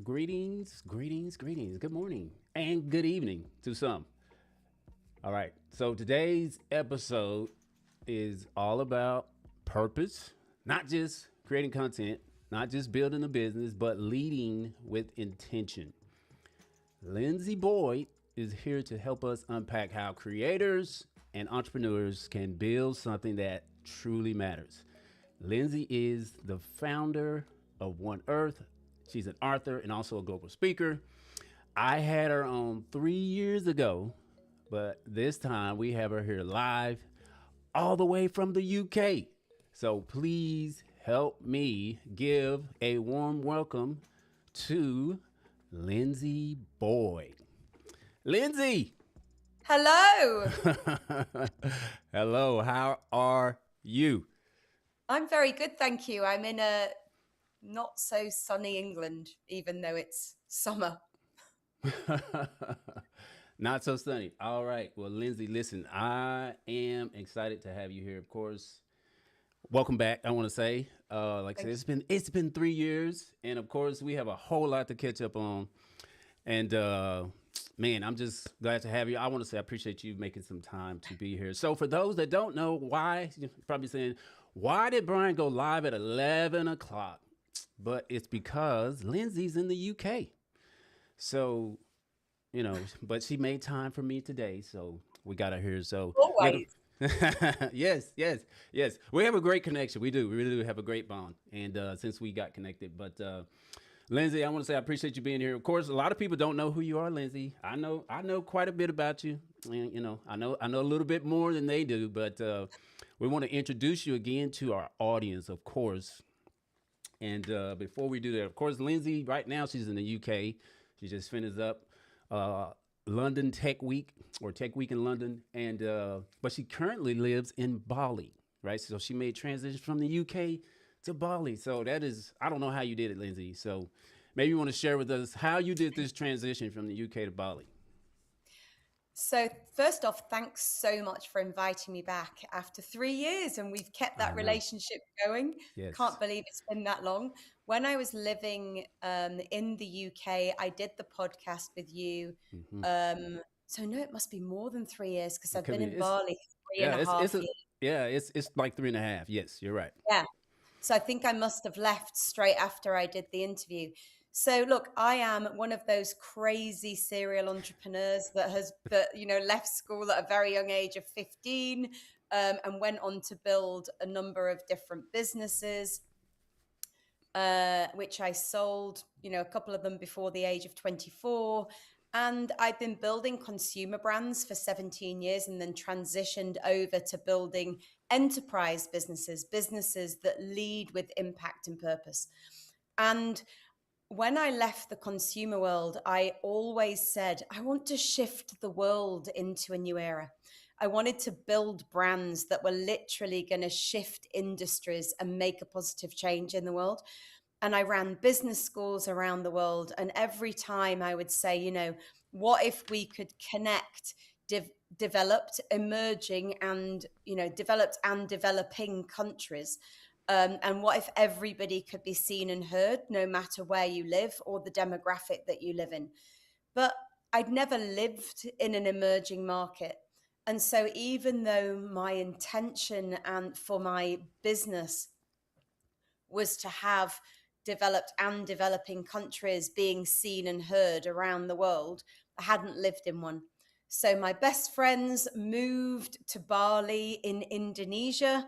Greetings, greetings, greetings. Good morning and good evening to some. All right. So today's episode is all about purpose, not just creating content, not just building a business, but leading with intention. Linzi Boyd is here to help us unpack how creators and entrepreneurs can build something that truly matters. Lindsay is the founder of One Earth. She's an author and also a global speaker. I had her on 3 years ago, but this time we have her here live, all the way from the UK. So please help me give a warm welcome to Lindsay Boyd. Lindsay! Hello. Hello, how are you? I'm very good, thank you. I'm in a not so sunny England, even though it's summer. Not so sunny. All right. Well, Lindsay, listen, I am excited to have you here. Of course, welcome back. I want to say, like I said, Thank it's been 3 years, and of course, we have a whole lot to catch up on. And man, I'm just glad to have you. I want to say I appreciate you making some time to be here. So, for those that don't know why, you're probably saying, why did Brian go live at 11 o'clock? But it's because Lindsay's in the UK. So but she made time for me today, so we got her here. So you. we're gonna. Always. Yes, yes, yes. We have a great connection. We do. We really do have a great bond, and since we got connected, but Lindsay, I want to say I appreciate you being here. Of course, a lot of people don't know who you are, Lindsay. I know quite a bit about you, and I know a little bit more than they do, but we want to introduce you again to our audience, of course. And before we do that, of course, Lindsay, right now she's in the UK. She just finished up uh, London Tech Week or Tech Week in London, and but she currently lives in Bali, right? So she made transition from the UK to Bali. So that is, I don't know how you did it, Lindsay. So maybe you want to share with us how you did this transition from the UK to Bali. So, first off, thanks so much for inviting me back after 3 years, and we've kept I that know. relationship going. Yes. Can't believe it's been that long. When I was living in the UK, I did the podcast with you. Hmm. So, no, it must be more than 3 years because It I've could been be. in Bali for three Yeah. and a It's half a years. yeah. It's like 3.5. Yes, you're right. Yeah. So I think I must have left straight after I did the interview. So look, I am one of those crazy serial entrepreneurs that left school at a very young age of 15 and went on to build a number of different businesses, which I sold, a couple of them before the age of 24. And I've been building consumer brands for 17 years and then transitioned over to building enterprise businesses that lead with impact and purpose. And when I left the consumer world, I always said, I want to shift the world into a new era. I wanted to build brands that were literally going to shift industries and make a positive change in the world. And I ran business schools around the world. And every time I would say, what if we could connect developed, emerging, and, developed and developing countries? And what if everybody could be seen and heard, no matter where you live or the demographic that you live in? But I'd never lived in an emerging market. And so, even though my intention and for my business was to have developed and developing countries being seen and heard around the world, I hadn't lived in one. So my best friends moved to Bali in Indonesia,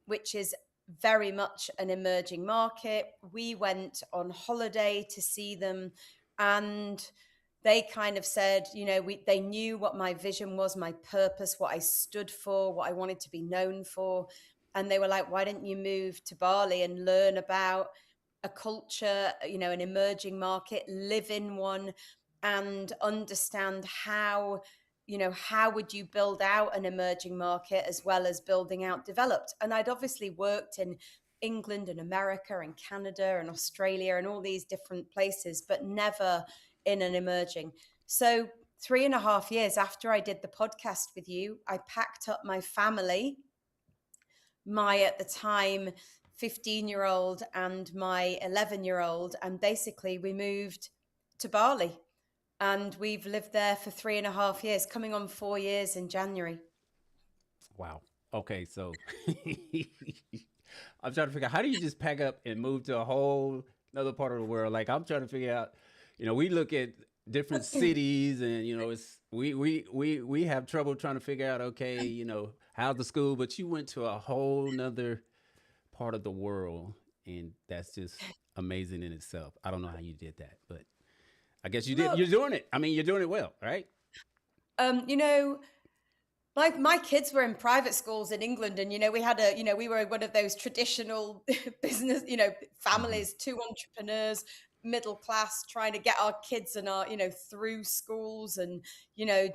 which is very much an emerging market. We went on holiday to see them, and they kind of said, they knew what my vision was, my purpose, what I stood for, what I wanted to be known for. And they were like, why don't you move to Bali and learn about a culture, an emerging market, live in one, and understand how would you build out an emerging market as well as building out developed. And I'd obviously worked in England and America and Canada and Australia and all these different places, but never in an emerging. So 3.5 years after I did the podcast with you, I packed up my family, my at the time 15-year-old and my 11-year-old. And basically, we moved to Bali and we've lived there for 3.5 years, coming on 4 years in January. Wow. Okay, so I'm trying to figure out, how do you just pack up and move to a whole another part of the world? Like, I'm trying to figure out, we look at different cities, and it's we have trouble trying to figure out, okay, how's the school, but you went to a whole nother part of the world, and that's just amazing in itself. I don't know how you did that, but I guess you did. Look, You're doing it. I mean, you're doing it well, right? you know, like my kids were in private schools in England, and we had we were one of those traditional business, Hmm. families, two entrepreneurs, middle class, trying to get our kids and our through schools, and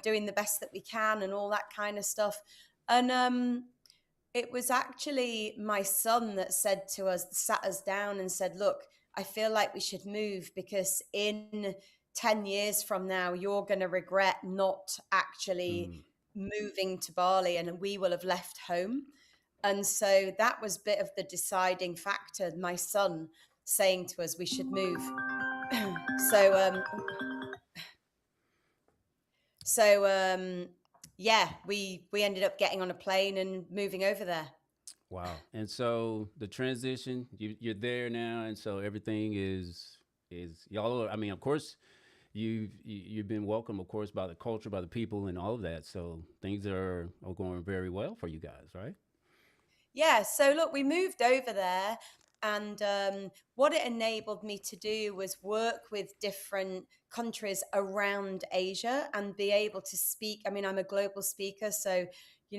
doing the best that we can and all that kind of stuff. And it was actually my son that said to us, sat us down and said, "Look, I feel like we should move because in 10 years from now, you're going to regret not actually Mm. moving to Bali and we will have left home." And so that was a bit of the deciding factor, my son saying to us we should move. so so yeah, we ended up getting on a plane and moving over there. Wow. And so the transition, you're there now, and so everything is y'all. I mean, of course, you've been welcomed, of course, by the culture, by the people, and all of that. So things are going very well for you guys, right? Yeah, so look, we moved over there, and what it enabled me to do was work with different countries around Asia and be able to speak. I mean, I'm a global speaker, so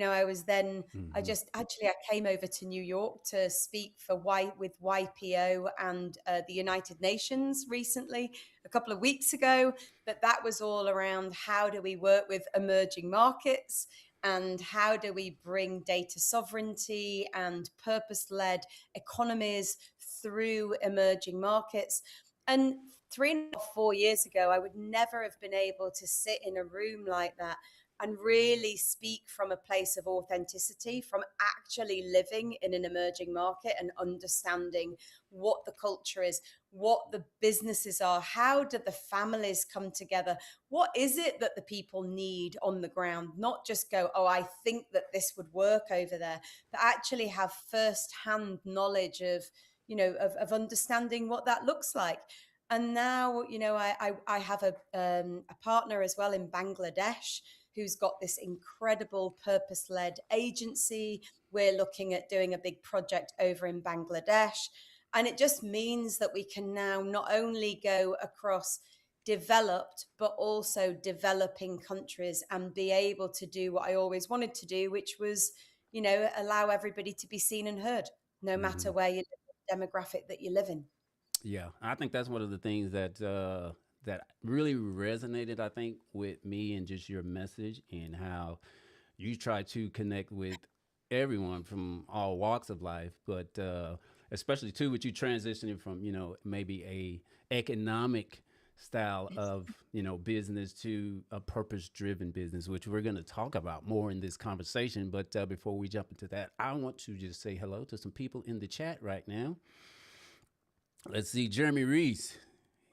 I was then. I Hmm. just actually I came over to New York to speak for with YPO and the United Nations recently, a couple of weeks ago. But that was all around how do we work with emerging markets and how do we bring data sovereignty and purpose-led economies through emerging markets. And 3.5, 4 years ago, I would never have been able to sit in a room like that and really speak from a place of authenticity, from actually living in an emerging market and understanding what the culture is, what the businesses are, how do the families come together, what is it that the people need on the ground, not just go, oh, I think that this would work over there, but actually have first-hand knowledge of of understanding what that looks like. And now I have a partner as well in Bangladesh who's got this incredible purpose-led agency. We're looking at doing a big project over in Bangladesh, and it just means that we can now not only go across developed but also developing countries and be able to do what I always wanted to do, which was allow everybody to be seen and heard, no Hmm. matter where you live, the demographic that you live in. Yeah, I think that's one of the things that really resonated, I think, with me, and just your message and how you try to connect with everyone from all walks of life, but especially too with you transitioning from maybe a economic style of business to a purpose driven business, which we're going to talk about more in this conversation. But before we jump into that, I want to just say hello to some people in the chat right now. Let's see, Jeremy Reese.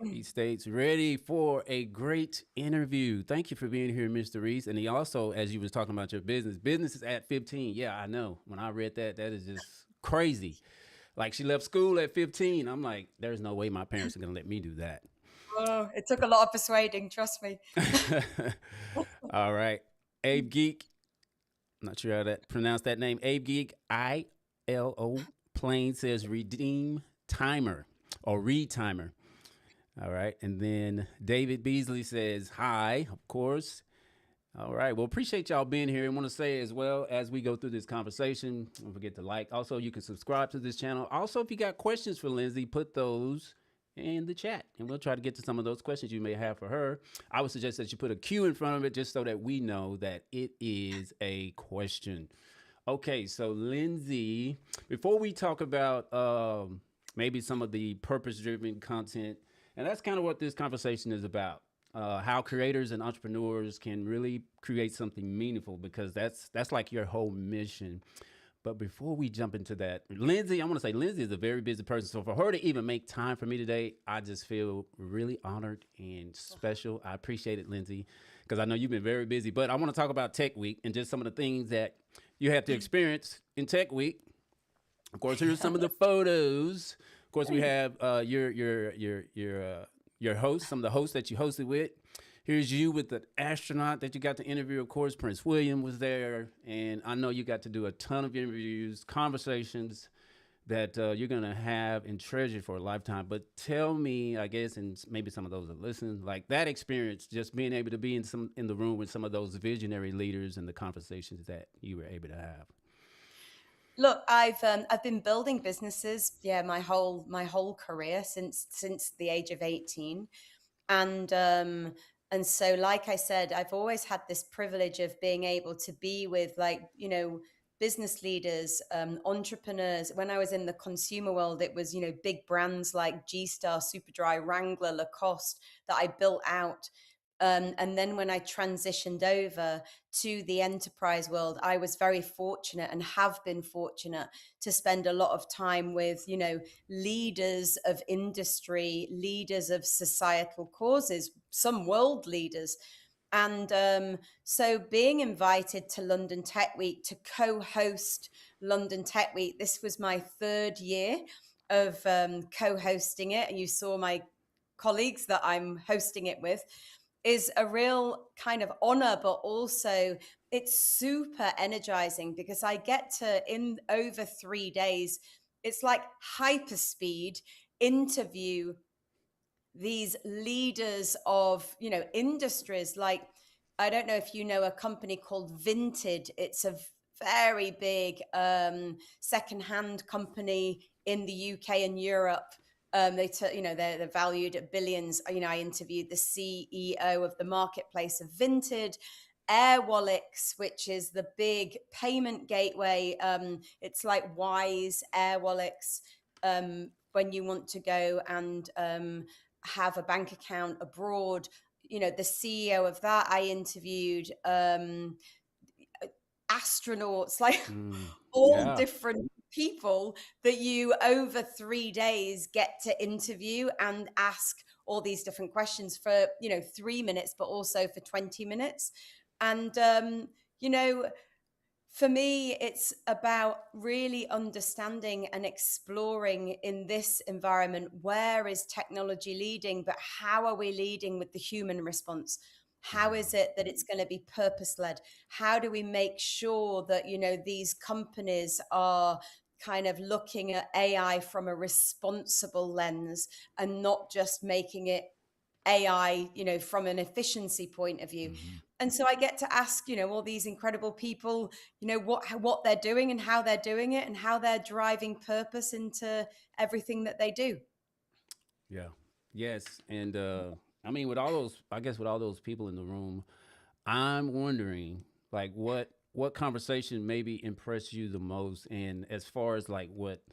He states, ready for a great interview. Thank you for being here, Mr. Reese. And he also, as you was talking about your business is at 15. Yeah, I know. When I read that, that is just crazy. Like, she left school at 15. I'm like, there's no way my parents are going to let me do that. Oh, it took a lot of persuading, trust me. All right. Abe Geek. I'm not sure how to pronounce that name. Abe Geek, ILO Plain says redeem timer or read timer. All right. And then David Beasley says, hi, of course. All right. Well, appreciate y'all being here. I want to say as well as we go through this conversation, don't forget to like. Also, you can subscribe to this channel. Also, if you got questions for Linzi, put those in the chat and we'll try to get to some of those questions you may have for her. I would suggest that you put a Q in front of it just so that we know that it is a question. Okay, so Linzi, before we talk about maybe some of the purpose-driven content, and that's kind of what this conversation is about. How creators and entrepreneurs can really create something meaningful, because that's like your whole mission. But before we jump into that, Linzi, I want to say Linzi is a very busy person. So for her to even make time for me today, I just feel really honored and special. I appreciate it, Linzi, because I know you've been very busy. But I want to talk about Tech Week and just some of the things that you have to experience in Tech Week. Of course, here's some of the photos. Of course, we have your host, some of the hosts that you hosted with. Here's you with the astronaut that you got to interview. Of course, Prince William was there, and I know you got to do a ton of interviews, conversations that you're gonna have and treasure for a lifetime. But tell me, I guess, and maybe some of those that listen, like that experience, just being able to be in the room with some of those visionary leaders and the conversations that you were able to have. Look, I've been building businesses, yeah, my whole career since the age of 18. And so, like I said, I've always had this privilege of being able to be with, like, business leaders, entrepreneurs. When I was in the consumer world, it was, big brands like G-Star, Superdry, Wrangler, Lacoste that I built out. And then when I transitioned over to the enterprise world, I was very fortunate and have been fortunate to spend a lot of time with, leaders of industry, leaders of societal causes, some world leaders. And so being invited to London Tech Week to co-host London Tech Week, this was my third year of co-hosting it. And you saw my colleagues that I'm hosting it with, is a real kind of honor, but also it's super energizing because I get to, in over 3 days, it's like hyperspeed interview these leaders of, industries. Like, I don't know if you know a company called Vinted. It's a very big secondhand company in the UK and Europe. They're valued at billions. I interviewed the CEO of the marketplace of Vinted. Airwallex, which is the big payment gateway. It's like Wise, Airwallex. When you want to go and have a bank account abroad, the CEO of that I interviewed. Astronauts, like Mm, all yeah. different people that you over 3 days get to interview and ask all these different questions for 3 minutes, but also for 20 minutes. And you know for me, it's about really understanding and exploring in this environment, where is technology leading, but how are we leading with the human response? How is Mm, it that it's going to be purpose led? How do we make sure that, these companies are kind of looking at AI from a responsible lens and not just making it AI, from an efficiency point of view. mhm. And so I get to ask, all these incredible people, what they're doing and how they're doing it and how they're driving purpose into everything that they do. Yeah. Yes. And I mean, with all those, I guess with all those people in the room, I'm wondering, like, what conversation maybe impressed you the most, and as far as like what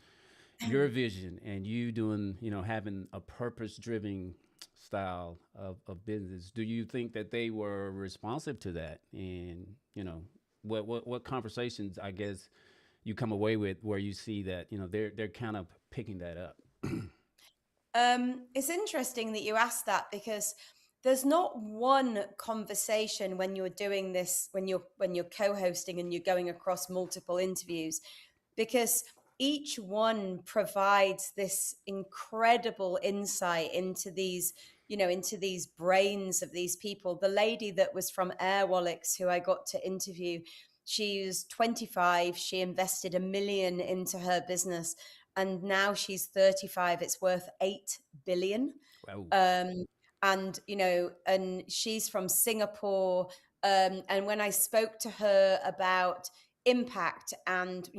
your vision and you doing, having a purpose-driven style of business, do you think that they were responsive to that? And what conversations, I guess, you come away with where you see that they're kind of picking that up. It's interesting that you asked that, because there's not one conversation when you're doing this, when you're co-hosting and you're going across multiple interviews, because each one provides this incredible insight into these brains of these people. The lady that was from Airwallex, who I got to interview, she was 25. She invested 1 million into her business, and now she's 35. It's worth 8 billion. Wow. um, and she's from Singapore. And when I spoke to her about impact and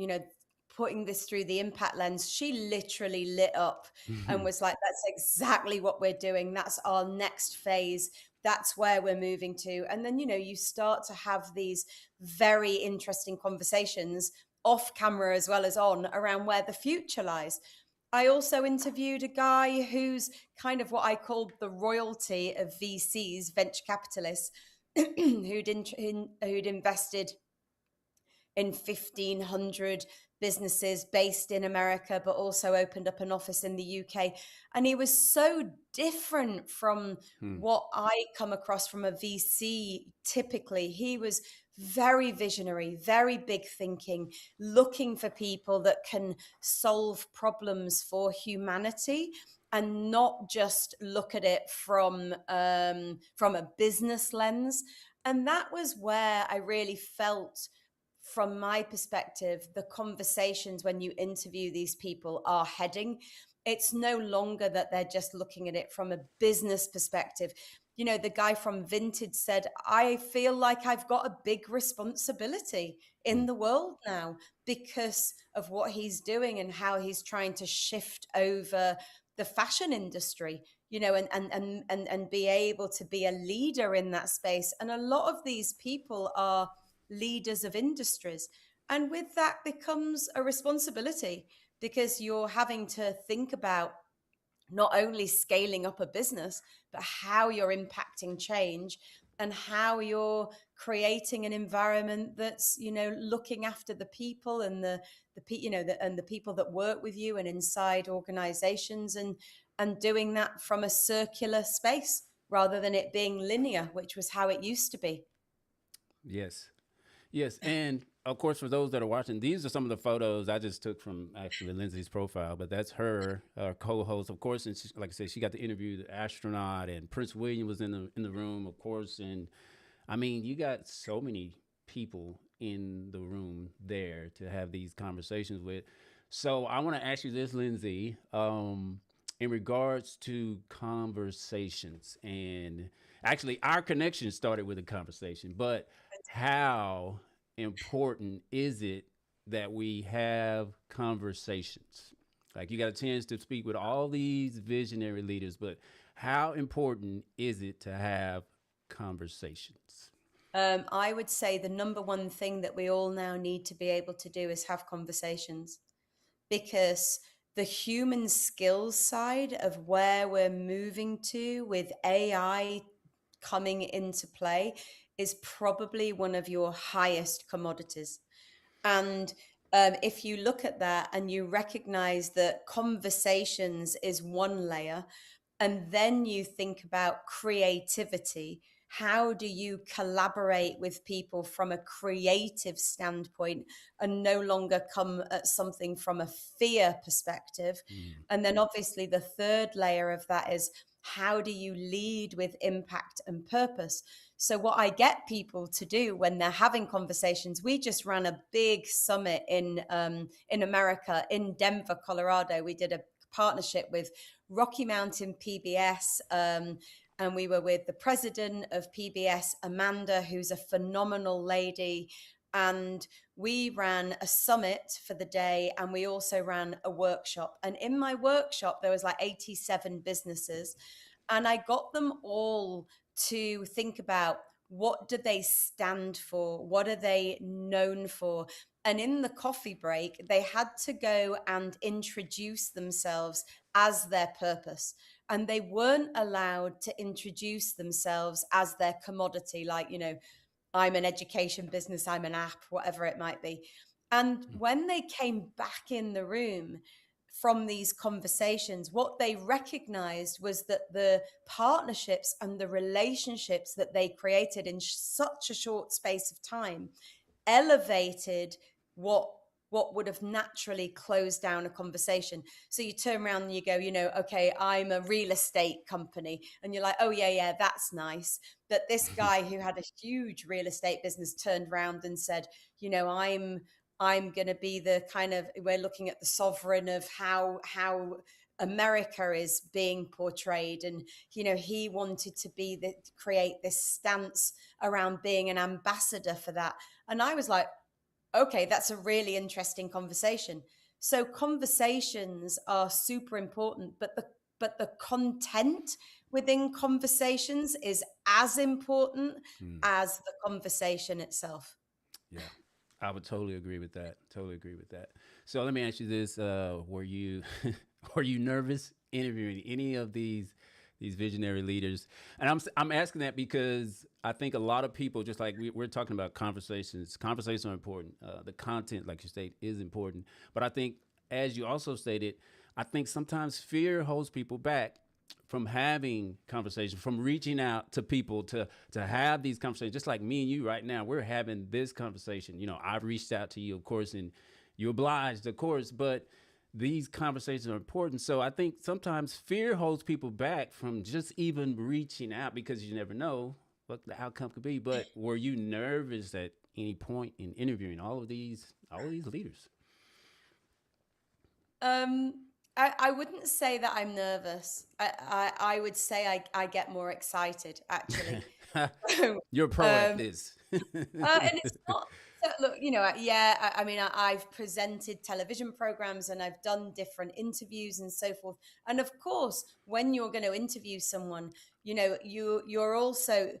putting this through the impact lens, she literally lit up and was like, "That's exactly what we're doing. That's our next phase. That's where we're moving to." And then you start to have these very interesting conversations off camera as well as on, around where the future lies. I also interviewed a guy who's kind of what I called the royalty of VCs, venture capitalists, who'd invested in 1,500 businesses based in America, but also opened up an office in the UK. And he was so different from Hmm. what I come across from a VC typically. He was very visionary, very big thinking, looking for people that can solve problems for humanity and not just look at it from a business lens. And that was where I really felt, from my perspective, the conversations when you interview these people are heading. It's no longer that they're just looking at it from a business perspective. You know, the guy from Vintage said, I feel like I've got a big responsibility Hmm. in the world now because of what he's doing and how he's trying to shift over the fashion industry, you know, and be able to be a leader in that space. And a lot of these people are leaders of industries. And with that becomes a responsibility because you're having to think about not only scaling up a business, but how you're impacting change and how you're creating an environment that's, you know, looking after the people and and the people that work with you and inside organizations, and doing that from a circular space rather than it being linear, which was how it used to be. Yes. Yes, and of course, for those that are watching, these are some of the photos I just took from actually Lindsay's profile. But that's her, co-host, of course. And she, like I said, she got to interview the astronaut, and Prince William was in the room, of course. And I mean, you got so many people in the room there to have these conversations with. So I want to ask you this, Lindsay, in regards to conversations, and actually, our connection started with a conversation, but how important is it that we have conversations? Like, you got a chance to speak with all these visionary leaders, but how important is it to have conversations? I would say the number one thing that we all now need to be able to do is have conversations, because the human skills side of where we're moving to with AI coming into play is probably one of your highest commodities. And if you look at that and you recognize that conversations is one layer, and then you think about creativity, how do you collaborate with people from a creative standpoint and no longer come at something from a fear perspective? Mm. And then obviously the third layer of that is, how do you lead with impact and purpose? So what I get people to do when they're having conversations, we just ran a big summit in America, in Denver, Colorado. We did a partnership with Rocky Mountain PBS, and we were with the president of PBS, Amanda, who's a phenomenal lady. And we ran a summit for the day, and we also ran a workshop. And in my workshop, there was like 87 businesses, and I got them all to think about, what do they stand for? What are they known for? And in the coffee break, they had to go and introduce themselves as their purpose. And they weren't allowed to introduce themselves as their commodity, like, you know, I'm an education business, I'm an app, whatever it might be. And when they came back in the room from these conversations, what they recognized was that the partnerships and the relationships that they created in such a short space of time elevated what would have naturally closed down a conversation. So you turn around and you go, you know, okay, I'm a real estate company, and you're like, oh yeah, yeah, that's nice. But this guy who had a huge real estate business turned around and said, you know, I'm going to be the kind of, we're looking at the sovereign of how America is being portrayed. And, you know, he wanted to be the, create this stance around being an ambassador for that. And I was like, okay, that's a really interesting conversation. So conversations are super important, but the content within conversations is as important Mm. as the conversation itself. Yeah, I would totally agree with that. Totally agree with that. So let me ask you this: were you were you nervous interviewing any of these visionary leaders. And I'm asking that because I think a lot of people, just like we're talking about conversations. Conversations are important. The content, like you state, is important. But I think, as you also stated, I think sometimes fear holds people back from having conversations, from reaching out to people to have these conversations. Just like me and you right now, we're having this conversation. You know, I've reached out to you, of course, and you obliged, of course, but these conversations are important. So I think sometimes fear holds people back from just even reaching out because you never know what the outcome could be. But were you nervous at any point in interviewing all of these leaders? Um, I wouldn't say that I'm nervous. I would say I get more excited actually. You're a pro at um, this. and it's not so, look, yeah, I mean, I've presented television programs and I've done different interviews and so forth. And of course, when you're going to interview someone, you're also,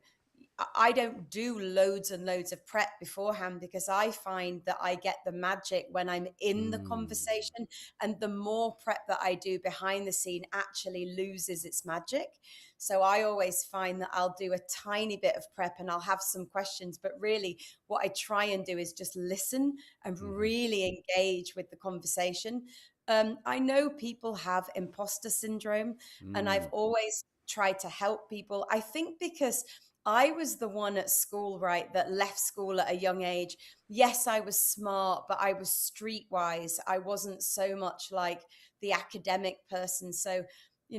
I don't do loads and loads of prep beforehand because I find that I get the magic when I'm in the Mm, conversation. And the more prep that I do behind the scene actually loses its magic. So I always find that I'll do a tiny bit of prep and I'll have some questions. But really, what I try and do is just listen and hmm really engage with the conversation. I know people have imposter syndrome, and I've mm, always tried to help people. I think because I was the one at school, right, that left school at a young age. Yes, I was smart, but I was streetwise. I wasn't so much like the academic person. So,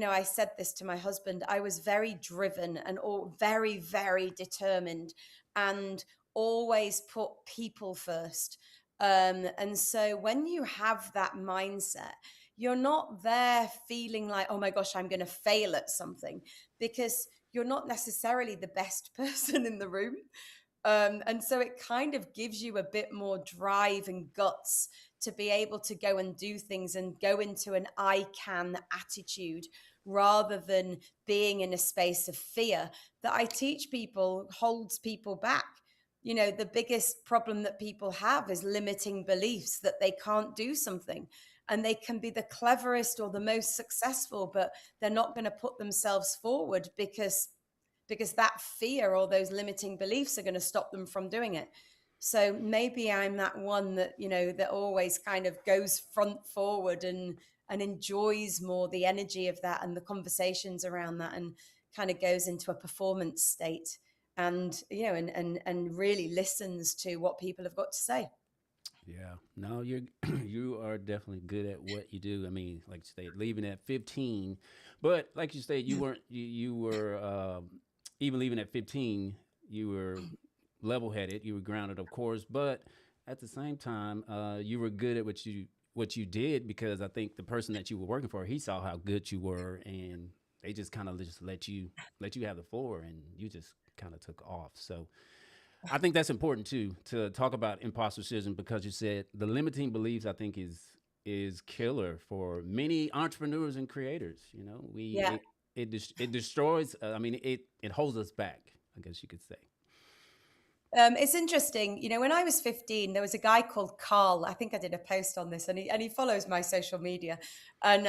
I said this to my husband. I was very driven and all very, very determined and always put people first. And so when you have that mindset, you're not there feeling like, oh my gosh, I'm going to fail at something because you're not necessarily the best person in the room. And so it kind of gives you a bit more drive and guts to be able to go and do things and go into an I can attitude rather than being in a space of fear that I teach people holds people back. The biggest problem that people have is limiting beliefs that they can't do something. And they can be the cleverest or the most successful, but they're not going to put themselves forward because that fear or those limiting beliefs are going to stop them from doing it. So maybe I'm that one that, that always kind of goes front forward and enjoys more the energy of that and the conversations around that and kind of goes into a performance state and and really listens to what people have got to say. yeah. No, you're you are definitely good at what you do. I mean, like you said, leaving at 15, but like you said, you weren't you were even leaving at 15, you were level headed, you were grounded, of course, but at the same time, you were good at what you did because I think the person that you were working for, he saw how good you were, and they just kind of just let you have the floor, and you just kind of took off. So I think that's important too to talk about imposter syndrome because you said the limiting beliefs I think is killer for many entrepreneurs and creators. Yeah. It destroys. I mean, it holds us back. I guess you could say. It's interesting. When I was 15, there was a guy called Carl. I think I did a post on this, and he follows my social media. And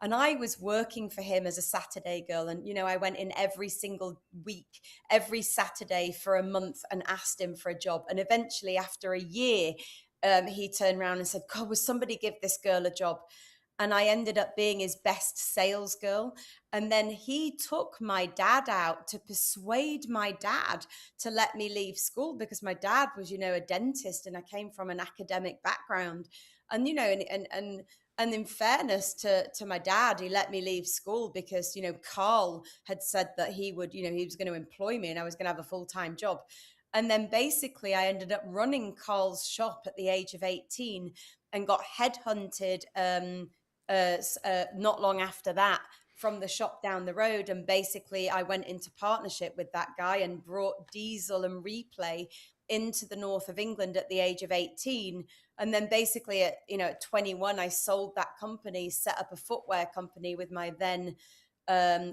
I was working for him as a Saturday girl. And, I went in every single week, every Saturday for a month and asked him for a job. And eventually, after a year, he turned around and said, God, will somebody give this girl a job? And I ended up being his best sales girl. And then he took my dad out to persuade my dad to let me leave school because my dad was, a dentist and I came from an academic background. And, and in fairness to my dad, he let me leave school because, Carl had said that he would, he was going to employ me and I was going to have a full-time job. And then basically I ended up running Carl's shop at the age of 18 and got headhunted not long after that from the shop down the road. And basically, I went into partnership with that guy and brought Diesel and Replay into the north of England at the age of 18. And then basically at 21, I sold that company, set up a footwear company with my then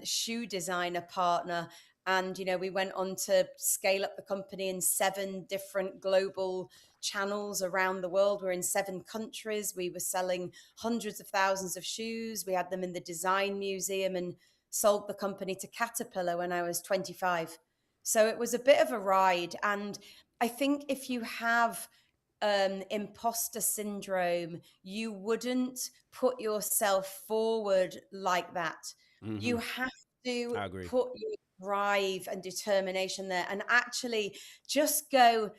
shoe designer partner. And, we went on to scale up the company in 7 different global channels around the world. We're in 7 countries. We were selling hundreds of thousands of shoes. We had them in the design museum. And sold the company to Caterpillar when I was 25. So it was a bit of a ride. And I think if you have imposter syndrome, you wouldn't put yourself forward like that. Hmm. You have to I agree. put your drive and determination there and actually just go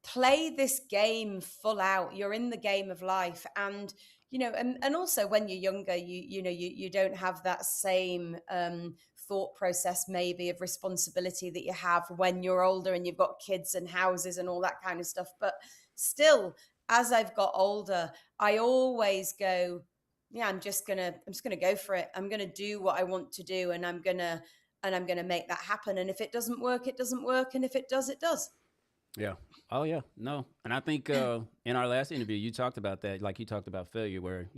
play this game full out. You're in the game of life. And and also when you're younger, you don't have that same thought process maybe of responsibility that you have when you're older and you've got kids and houses and all that kind of stuff. But still, as I've got older, I always go, yeah, I'm just gonna go for it. I'm gonna do what I want to do, and I'm gonna make that happen. And if it doesn't work, it doesn't work, and if it does, it does. Yeah. Oh yeah. No. And I think in our last interview you talked about that, like you talked about failure, where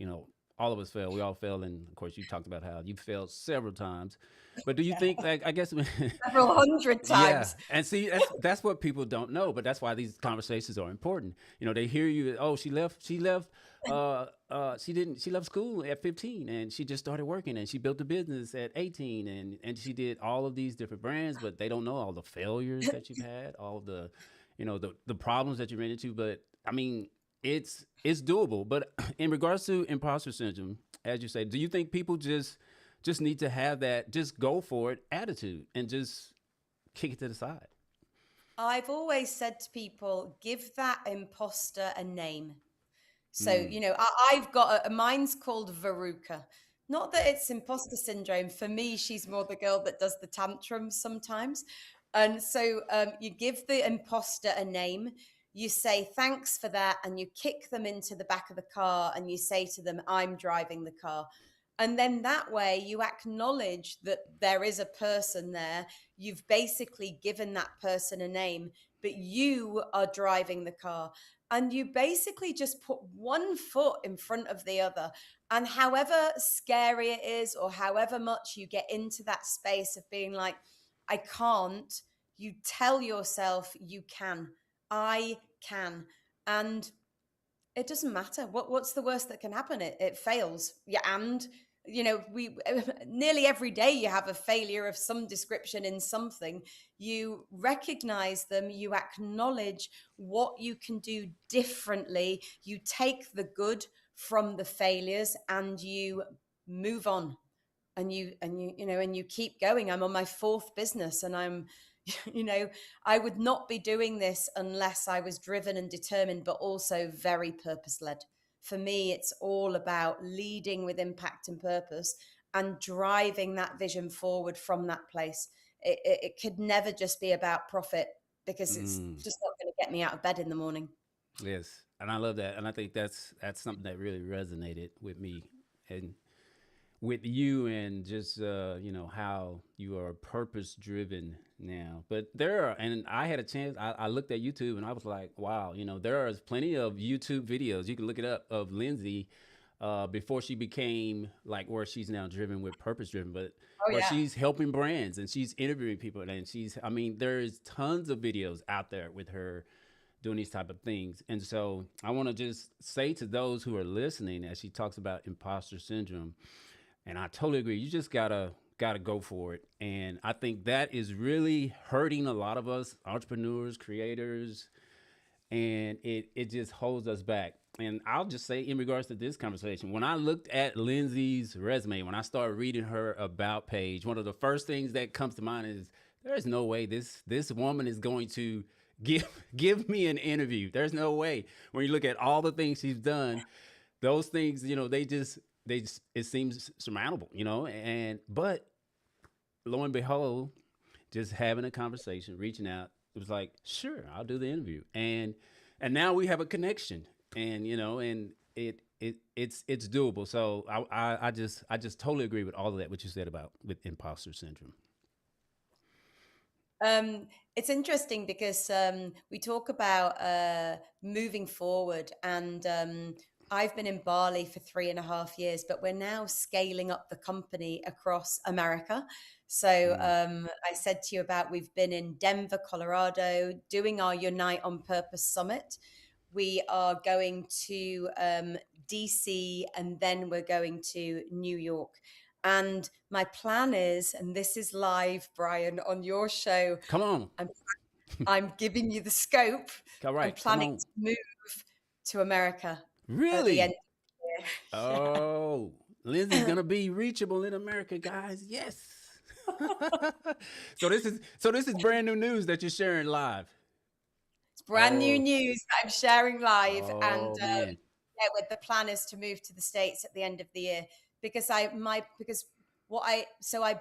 all of us fail. We all fail, and of course you talked about how you failed several times. But do you think that I guess Several hundred yeah, times. and see that's what people don't know, but that's why these conversations are important. They hear you. Oh, she left. She left school at 15, and she just started working, and she built a business at 18, and she did all of these different brands, but they don't know all the failures that you've had, all the, the problems that you ran into. But I mean, it's doable. But in regards to imposter syndrome, as you say, do you think people just need to have that just go for it attitude and just kick it to the side? I've always said to people, give that imposter a name. So, Mm, I've got mine's called Veruca. Not that it's imposter syndrome. For me, she's more the girl that does the tantrums sometimes. And so you give the imposter a name, you say thanks for that, and you kick them into the back of the car and you say to them, I'm driving the car. And then that way you acknowledge that there is a person there. You've basically given that person a name, but you are driving the car. And you basically just put one foot in front of the other. And however scary it is, or however much you get into that space of being like, I can't, you tell yourself you can. I can. And it doesn't matter. What's the worst that can happen? It fails. Yeah, and we nearly every day you have a failure of some description in something. You recognize them, you acknowledge what you can do differently, you take the good from the failures, and you move on, and you keep going. I'm on my fourth business, and I'm I would not be doing this unless I was driven and determined, but also very purpose led. For me, it's all about leading with impact and purpose and driving that vision forward from that place. It could never just be about profit, because it's mm, just not going to get me out of bed in the morning. yes, and I love that, and I think that's something that really resonated with me and with you, and just how you are purpose driven now. But there are, and I had a chance. I looked at YouTube and I was like, wow, there is plenty of YouTube videos. You can look it up of Lindsay before she became like where she's now driven with purpose driven, but Oh where yeah. she's helping brands and she's interviewing people, and I mean, there's tons of videos out there with her doing these type of things. And so I want to just say to those who are listening, as she talks about imposter syndrome, and I totally agree, you just gotta go for it. And I think that is really hurting a lot of us entrepreneurs, creators, and it just holds us back. And I'll just say, in regards to this conversation, when I looked at Lindsay's resume, when I started reading her about page, one of the first things that comes to mind is there's no way this woman is going to give give me an interview. There's no way. When you look at all the things she's done, those things, they just it seems surmountable, and but lo and behold, just having a conversation, reaching out, it was like, sure, I'll do the interview. And now we have a connection, and it's doable. So I just totally agree with all of that what you said about with imposter syndrome. Um, it's interesting because we talk about moving forward, and I've been in Bali for 3.5 years, but we're now scaling up the company across America. So Mm, I said to you about we've been in Denver, Colorado, doing our Unite on Purpose Summit. We are going to DC, and then we're going to New York. And my plan is, and this is live, Brian, on your show, Come on. I'm, I'm giving you the scope. All I'm right. Come planning on. to move to America at the end Really? of the year. Oh, Lindsay's gonna be reachable in America, guys. Yes. So this is brand new news that you're sharing live. It's brand new Oh, news that I'm sharing live, and oh man. yeah, with the plan is to move to the States at the end of the year because I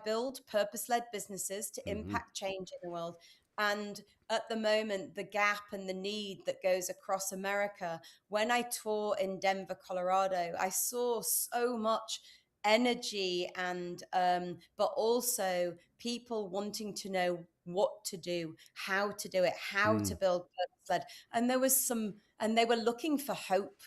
build purpose-led businesses to Mm-hmm. impact change in the world. And at the moment, the gap and the need that goes across America, when I tour in Denver, Colorado, I saw so much energy and but also people wanting to know what to do, how to do it, how to Mm, build purpose-led. And they were looking for hope.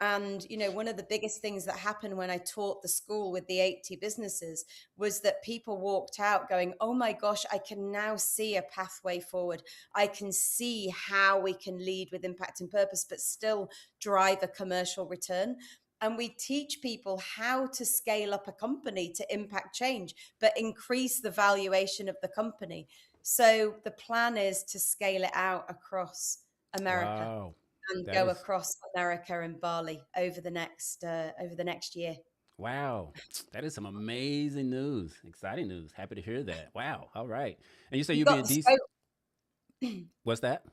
And, one of the biggest things that happened when I taught the school with the 80 businesses was that people walked out going, oh my gosh, I can now see a pathway forward. I can see how we can lead with impact and purpose, but still drive a commercial return. And we teach people how to scale up a company to impact change, but increase the valuation of the company. So the plan is to scale it out across America wow. and That go is across America and Bali over the next year. wow. That is some amazing news. Exciting news. Happy to hear that. Wow. All right. And you say You you'll be got in the DC. scope. What's that?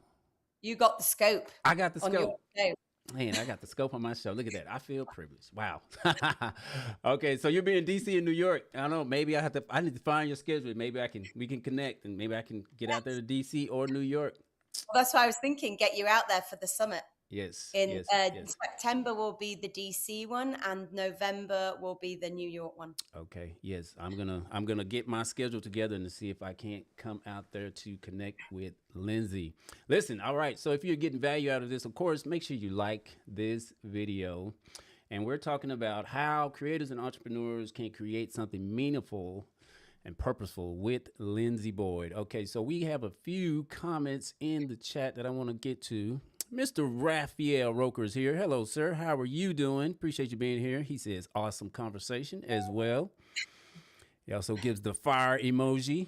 You got the scope I got the on your scope. show. Man, I got the scope on my show. Look at that. I feel privileged. Wow. Okay, so you'll be in DC and New York. I don't know. Maybe I need to find your schedule. Maybe we can connect and maybe I can get out there to DC or New York. Well, that's why I was thinking, get you out there for the summit. Yes, In yes, yes. September will be the DC one, and November will be the New York one. Okay, yes. I'm gonna get my schedule together and to see if I can't come out there to connect with Lindsay. Listen, all right. So if you're getting value out of this, of course, make sure you like this video. And we're talking about how creators and entrepreneurs can create something meaningful and purposeful with Linzi Boyd. Okay, so we have a few comments in the chat that I want to get to. Mr. Raphael Roker is here. Hello, sir. How are you doing? Appreciate you being here. He says awesome conversation as well. He also gives the fire emoji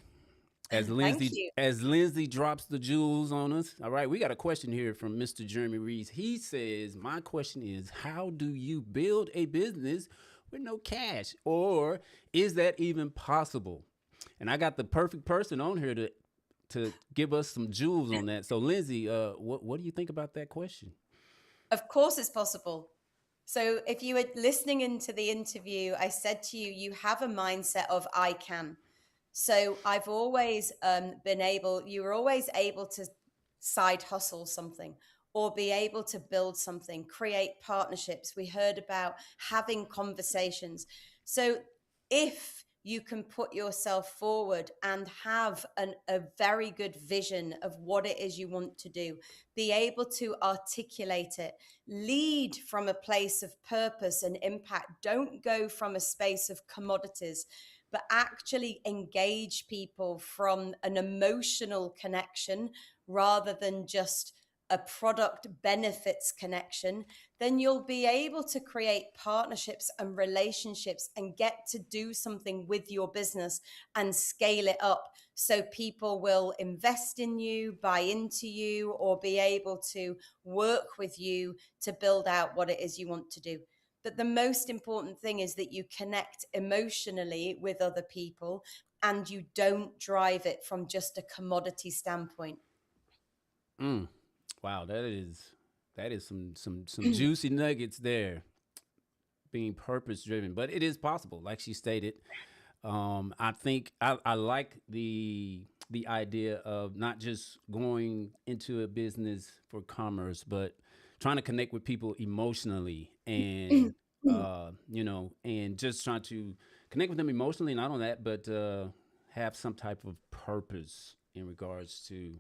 as Thank Lindsay you. as Lindsay drops the jewels on us. All right, we got a question here from Mr. Jeremy Reeves. He says, "My question is, how do you build a business with no cash, or is that even possible?" And I got the perfect person on here to give us some jewels on that. So, Lindsay, what do you think about that question? Of course, it's possible. So, if you were listening into the interview, I said to you, you have a mindset of I can. So, I've always you were always able to side hustle something or be able to build something, create partnerships. We heard about having conversations. So, if you can put yourself forward and have a very good vision of what it is you want to do, be able to articulate it, lead from a place of purpose and impact. Don't go from a space of commodities, but actually engage people from an emotional connection rather than just a product benefits connection. Then you'll be able to create partnerships and relationships and get to do something with your business and scale it up so people will invest in you, buy into you, or be able to work with you to build out what it is you want to do. But the most important thing is that you connect emotionally with other people and you don't drive it from just a commodity standpoint. Mm. Wow, that is some juicy nuggets there. Being purpose driven, but it is possible, like she stated. I think I like the idea of not just going into a business for commerce, but trying to connect with people emotionally and and just trying to connect with them emotionally, not on that, but have some type of purpose in regards to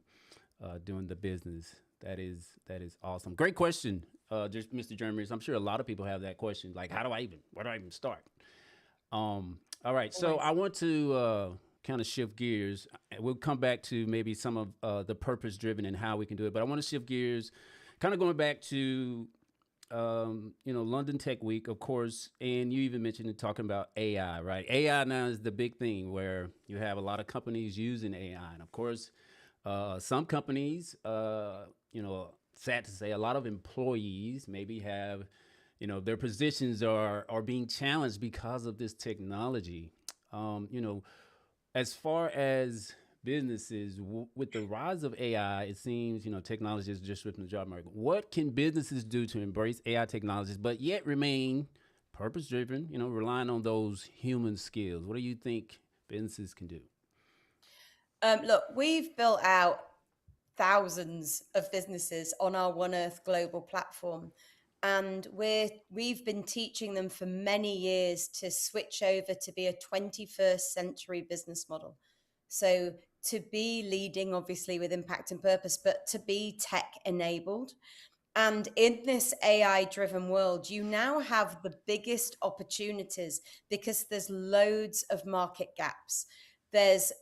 doing the business. That is awesome. Great question, just Mr. Jeremy. I'm sure a lot of people have that question. Like, where do I even start? All right. So Always. I want to kind of shift gears. We'll come back to maybe some of the purpose driven and how we can do it. But I want to shift gears, kind of going back to London Tech Week, of course, and you even mentioned it talking about AI, right? AI now is the big thing where you have a lot of companies using AI, and of course, some companies, sad to say, a lot of employees maybe have, their positions are being challenged because of this technology. Um, you know, as far as businesses, with the rise of AI, it seems technology is just ripping the job market. What can businesses do to embrace AI technologies but yet remain purpose driven? Relying on those human skills. What do you think businesses can do? Look, we've built out thousands of businesses on our One Earth global platform. And we've been teaching them for many years to switch over to be a 21st century business model. So to be leading, obviously, with impact and purpose, but to be tech enabled. And in this AI driven world, you now have the biggest opportunities because there's loads of market gaps. There's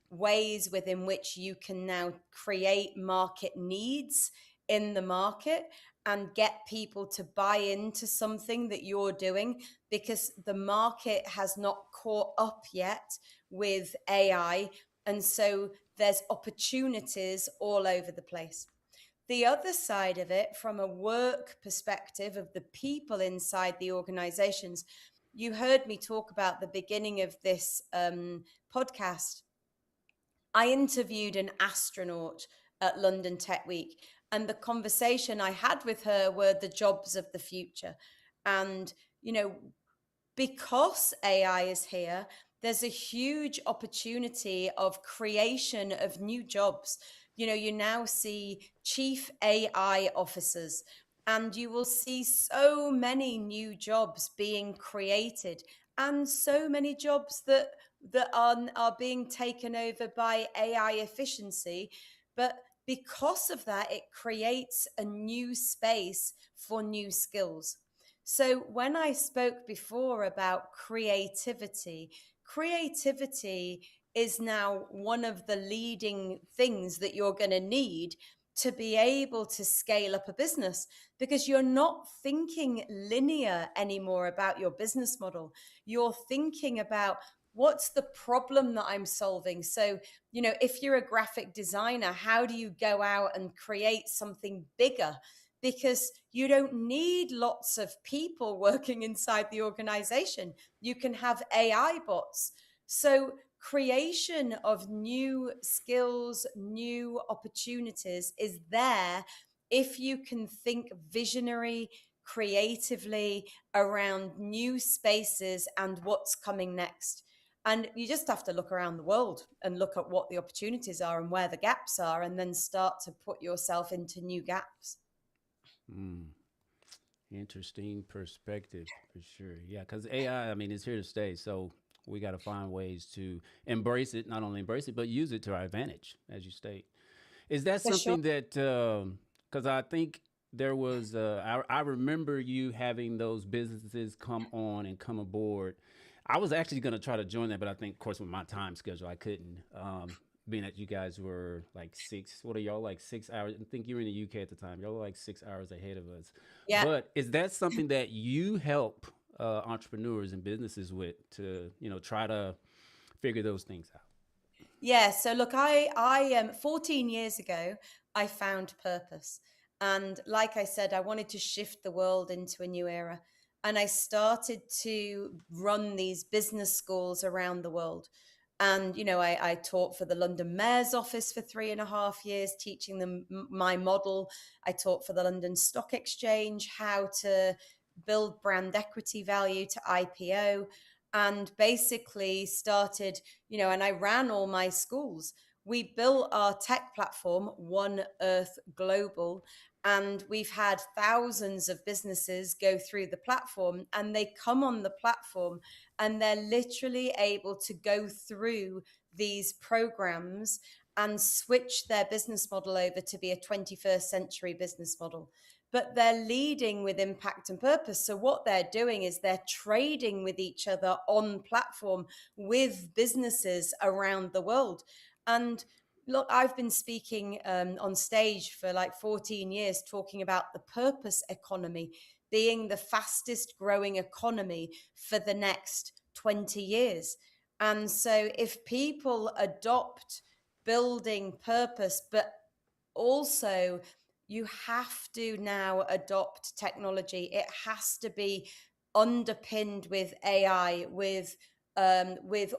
ways within which you can now create market needs in the market and get people to buy into something that you're doing because the market has not caught up yet with AI. And so there's opportunities all over the place. The other side of it, from a work perspective of the people inside the organizations, you heard me talk about the beginning of this podcast. I interviewed an astronaut at London Tech Week, and the conversation I had with her were the jobs of the future. And, you know, because AI is here, there's a huge opportunity of creation of new jobs. You now see chief AI officers, and you will see so many new jobs being created, and so many jobs that are being taken over by AI efficiency. But because of that, it creates a new space for new skills. So, when I spoke before about creativity, creativity is now one of the leading things that you're going to need to be able to scale up a business because you're not thinking linear anymore about your business model. You're thinking about what's the problem that I'm solving. So, if you're a graphic designer, how do you go out and create something bigger? Because you don't need lots of people working inside the organization. You can have AI bots. So, creation of new skills, new opportunities is there if you can think visionary, creatively around new spaces and what's coming next. And you just have to look around the world and look at what the opportunities are and where the gaps are, and then start to put yourself into new gaps. Mm, interesting perspective for sure. Yeah, because AI, I mean, it's here to stay. So we got to find ways to embrace it, not only embrace it, but use it to our advantage, as you state. Is that For sure. something that, because I think there was, I remember you having those businesses come on and come aboard. I was actually going to try to join that, but I think, of course, with my time schedule, I couldn't. Being that you guys were like what are y'all like 6 hours? I think you were in the UK at the time. Y'all were like 6 hours ahead of us. Yeah. But is that something that you help entrepreneurs and businesses with to, try to figure those things out? Yeah, so look, I 14 years ago, I found purpose. And like I said, I wanted to shift the world into a new era. And I started to run these business schools around the world. And, I taught for the London Mayor's Office for 3.5 years, teaching them my model. I taught for the London Stock Exchange how to build brand equity value to IPO, and basically started, and I ran all my schools. We built our tech platform, One Earth Global, and we've had thousands of businesses go through the platform, and they come on the platform and they're literally able to go through these programs and switch their business model over to be a 21st century business model. But they're leading with impact and purpose. So what they're doing is they're trading with each other on platform with businesses around the world. And look, I've been speaking on stage for like 14 years talking about the purpose economy being the fastest growing economy for the next 20 years. And so if people adopt building purpose, but also you have to now adopt technology, it has to be underpinned with AI, with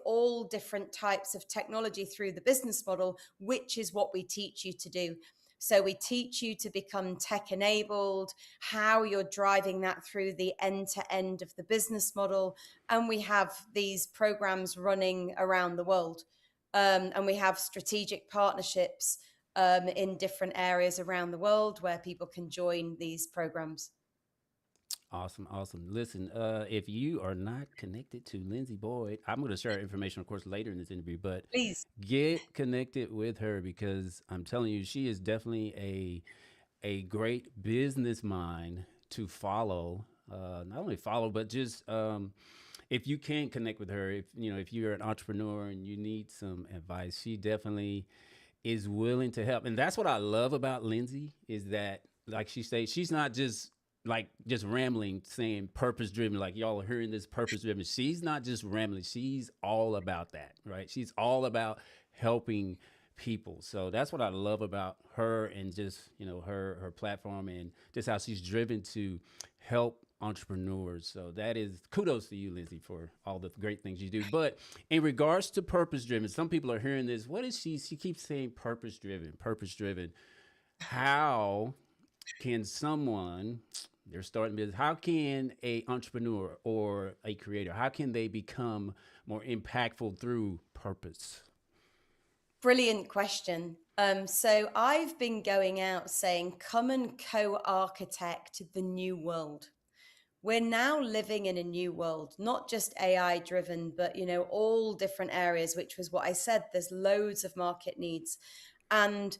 all different types of technology through the business model, which is what we teach you to do. So we teach you to become tech enabled, how you're driving that through the end to end of the business model. And we have these programs running around the world. And we have strategic partnerships in different areas around the world where people can join these programs. Awesome, awesome. Listen, if you are not connected to Linzi Boyd, I'm going to share information, of course, later in this interview, but Please. get connected with her because I'm telling you, she is definitely a great business mind to follow. Not only follow, but just if you can connect with her, if you're an entrepreneur and you need some advice, she definitely is willing to help. And that's what I love about Linzi is that, like she says, she's not just rambling saying purpose driven, like y'all are hearing this purpose driven. She's not just rambling, she's all about that, right? She's all about helping people. So that's what I love about her and just, her platform and just how she's driven to help entrepreneurs. So that is kudos to you, Linzi, for all the great things you do. But in regards to purpose driven, some people are hearing this. What is she keeps saying purpose driven, purpose driven. How can someone, they're starting business, how can a entrepreneur or a creator, how can they become more impactful through purpose? Brilliant question. So I've been going out saying, come and co architect the new world. We're now living in a new world, not just AI driven, but all different areas, which was what I said. There's loads of market needs. And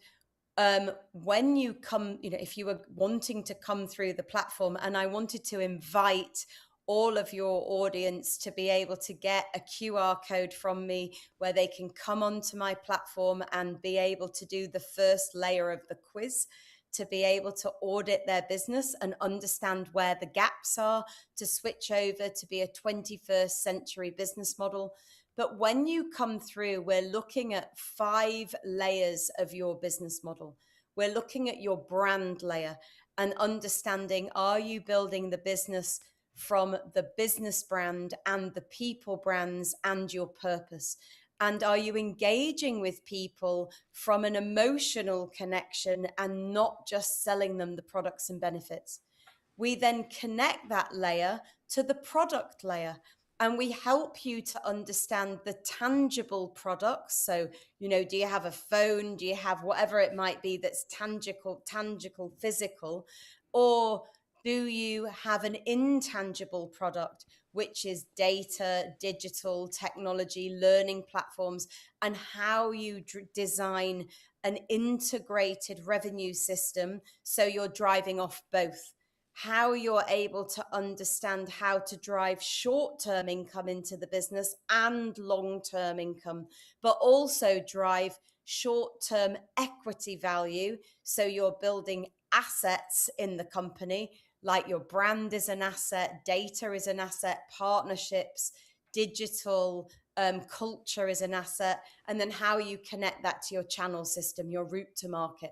when you come, if you were wanting to come through the platform, and I wanted to invite all of your audience to be able to get a QR code from me where they can come onto my platform and be able to do the first layer of the quiz, to be able to audit their business and understand where the gaps are, to switch over to be a 21st century business model. But when you come through, we're looking at 5 layers of your business model. We're looking at your brand layer and understanding, are you building the business from the business brand and the people brands and your purpose? And are you engaging with people from an emotional connection and not just selling them the products and benefits? We then connect that layer to the product layer and we help you to understand the tangible products. So, do you have a phone? Do you have whatever it might be that's tangible, physical? Or do you have an intangible product, which is data, digital technology, learning platforms, and how you design an integrated revenue system so you're driving off both? How you're able to understand how to drive short-term income into the business and long-term income, but also drive short-term equity value. So you're building assets in the company, like your brand is an asset, data is an asset, partnerships, digital culture is an asset, and then how you connect that to your channel system, your route to market.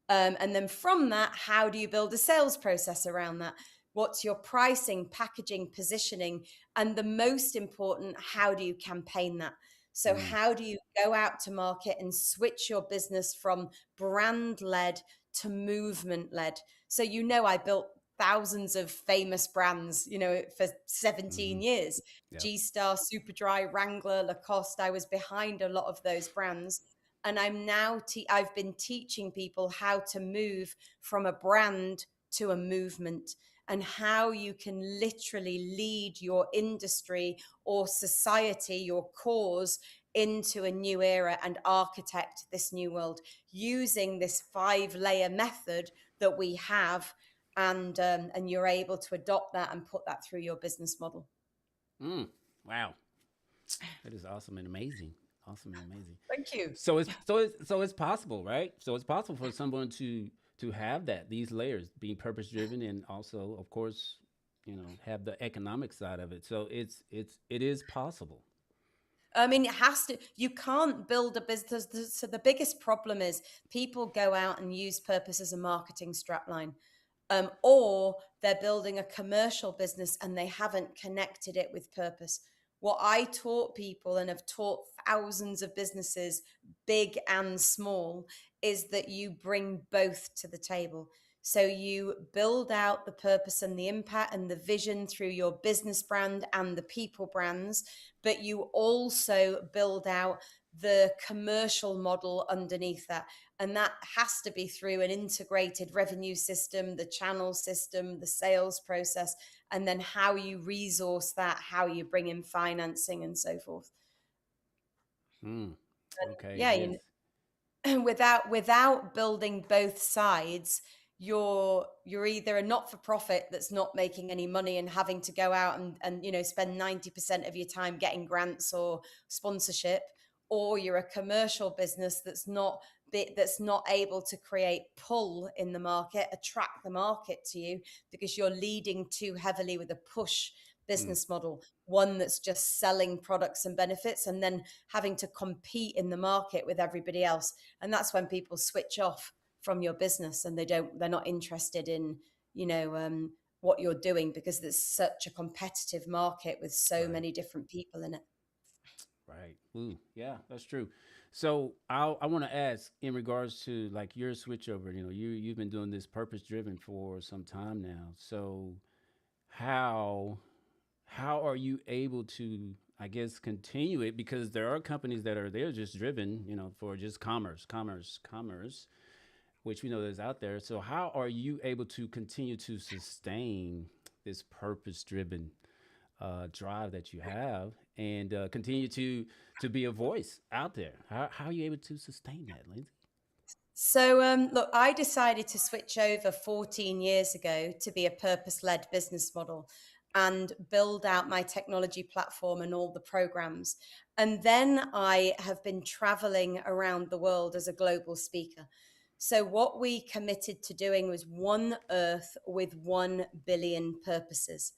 And then from that, how do you build a sales process around that? What's your pricing, packaging, positioning? And the most important, how do you campaign that? So, Mm, how do you go out to market and switch your business from brand led to movement led? So, I built thousands of famous brands, for 17 hmm. years. Yep. G Star, Superdry, Wrangler, Lacoste. I was behind a lot of those brands, and I've been teaching people how to move from a brand to a movement, and how you can literally lead your industry or society, your cause, into a new era and architect this new world using this 5 layer method that we have. And you're able to adopt that and put that through your business model. Mm, wow. That is awesome and amazing. Awesome and amazing. Thank you. So it's possible, right? So it's possible for someone to have that these layers being purpose driven and also, of course, have the economic side of it. So it is possible. I mean, it has to, you can't build a business. So the biggest problem is people go out and use purpose as a marketing strapline. Or they're building a commercial business and they haven't connected it with purpose. What I taught people and have taught thousands of businesses, big and small, is that you bring both to the table. So you build out the purpose and the impact and the vision through your business brand and the people brands, but you also build out the commercial model underneath that. And that has to be through an integrated revenue system, the channel system, the sales process, and then how you resource that, how you bring in financing and so forth. Hmm. Okay. Yeah, Yes. without building both sides, you're either a not-for-profit that's not making any money and having to go out and spend 90% of your time getting grants or sponsorship, or you're a commercial business that's not able to create pull in the market, attract the market to you, because you're leading too heavily with a push Hmm. business model, one that's just selling products and benefits and then having to compete in the market with everybody else. And that's when people switch off from your business and they're not interested in you know um, what you're doing, because there's such a competitive market with so Right. many different people in it. Right. Ooh, yeah, that's true. So I want to ask in regards to like your switch over. You've been doing this purpose driven for some time now. So how how are you able to, I guess, continue it? Because there are companies that are they're just driven, for just commerce, which we know is out there. So how are you able to continue to sustain this purpose driven drive that you have and continue to be a voice out there? How are you able to sustain that, Lindsay? So, look, I decided to switch over 14 years ago to be a purpose led business model and build out my technology platform and all the programs. And then I have been traveling around the world as a global speaker. So, what we committed to doing was one earth with 1 billion purposes.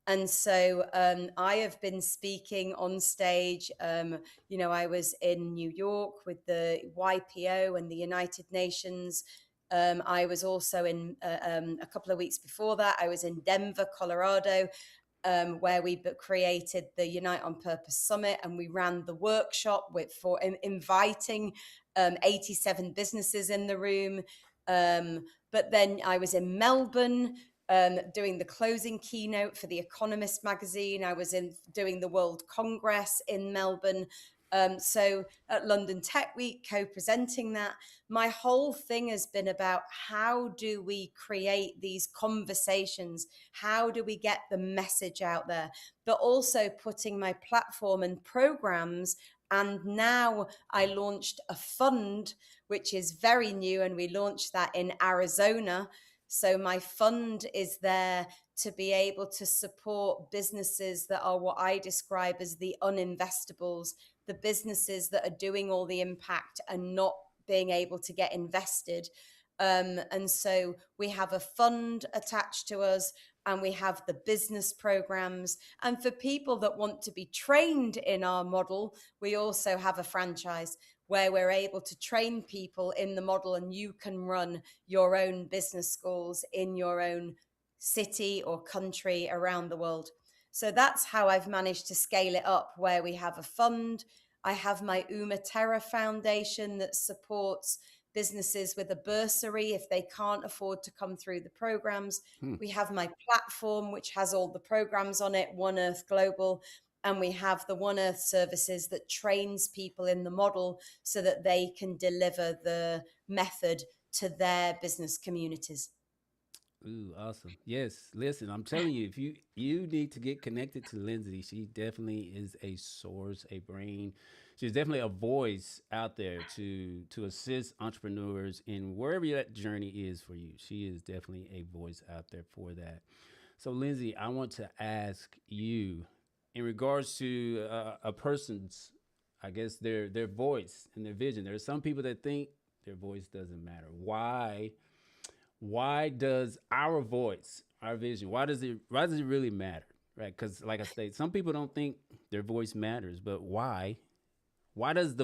And so I have been speaking on stage. I was in New York with the YPO and the United Nations. I was also in a couple of weeks before that, I was in Denver, Colorado, where we created the Unite on Purpose Summit, and we ran the workshop for inviting 87 businesses in the room. But then I was in Melbourne doing the closing keynote for the Economist magazine. I was in doing the World Congress in Melbourne. So at London Tech Week, co-presenting that. My whole thing has been about how do we create these conversations? How do we get the message out there? But also putting my platform and programs. And now I launched a fund, which is very new, and we launched that in Arizona. So my fund is there to be able to support businesses that are what I describe as the uninvestables, the businesses that are doing all the impact and not being able to get invested. And so we have a fund attached to us, and we have the business programs. And for people that want to be trained in our model, we also have a franchise where we're able to train people in the model, and you can run your own business schools in your own city or country around the world. So that's how I've managed to scale it up, where we have a fund. I have my Uma Terra Foundation that supports businesses with a bursary if they can't afford to come through the programs. Hmm. We have my platform, which has all the programs on it, One Earth Global. And we have the One Earth services that trains people in the model so that they can deliver the method to their business communities. Ooh, awesome. Yes, listen, I'm telling you, if you need to get connected to Lindsay, she definitely is a source, a brain. She's definitely a voice out there to assist entrepreneurs in wherever that journey is for you. She is definitely a voice out there for that. So, Lindsay, I want to ask you in regards to a person's I guess their voice and their vision. There are some people that think their voice doesn't matter. Why does our voice, our vision, why does it really matter? Right? Because like I say, some people don't think their voice matters, but why? Why does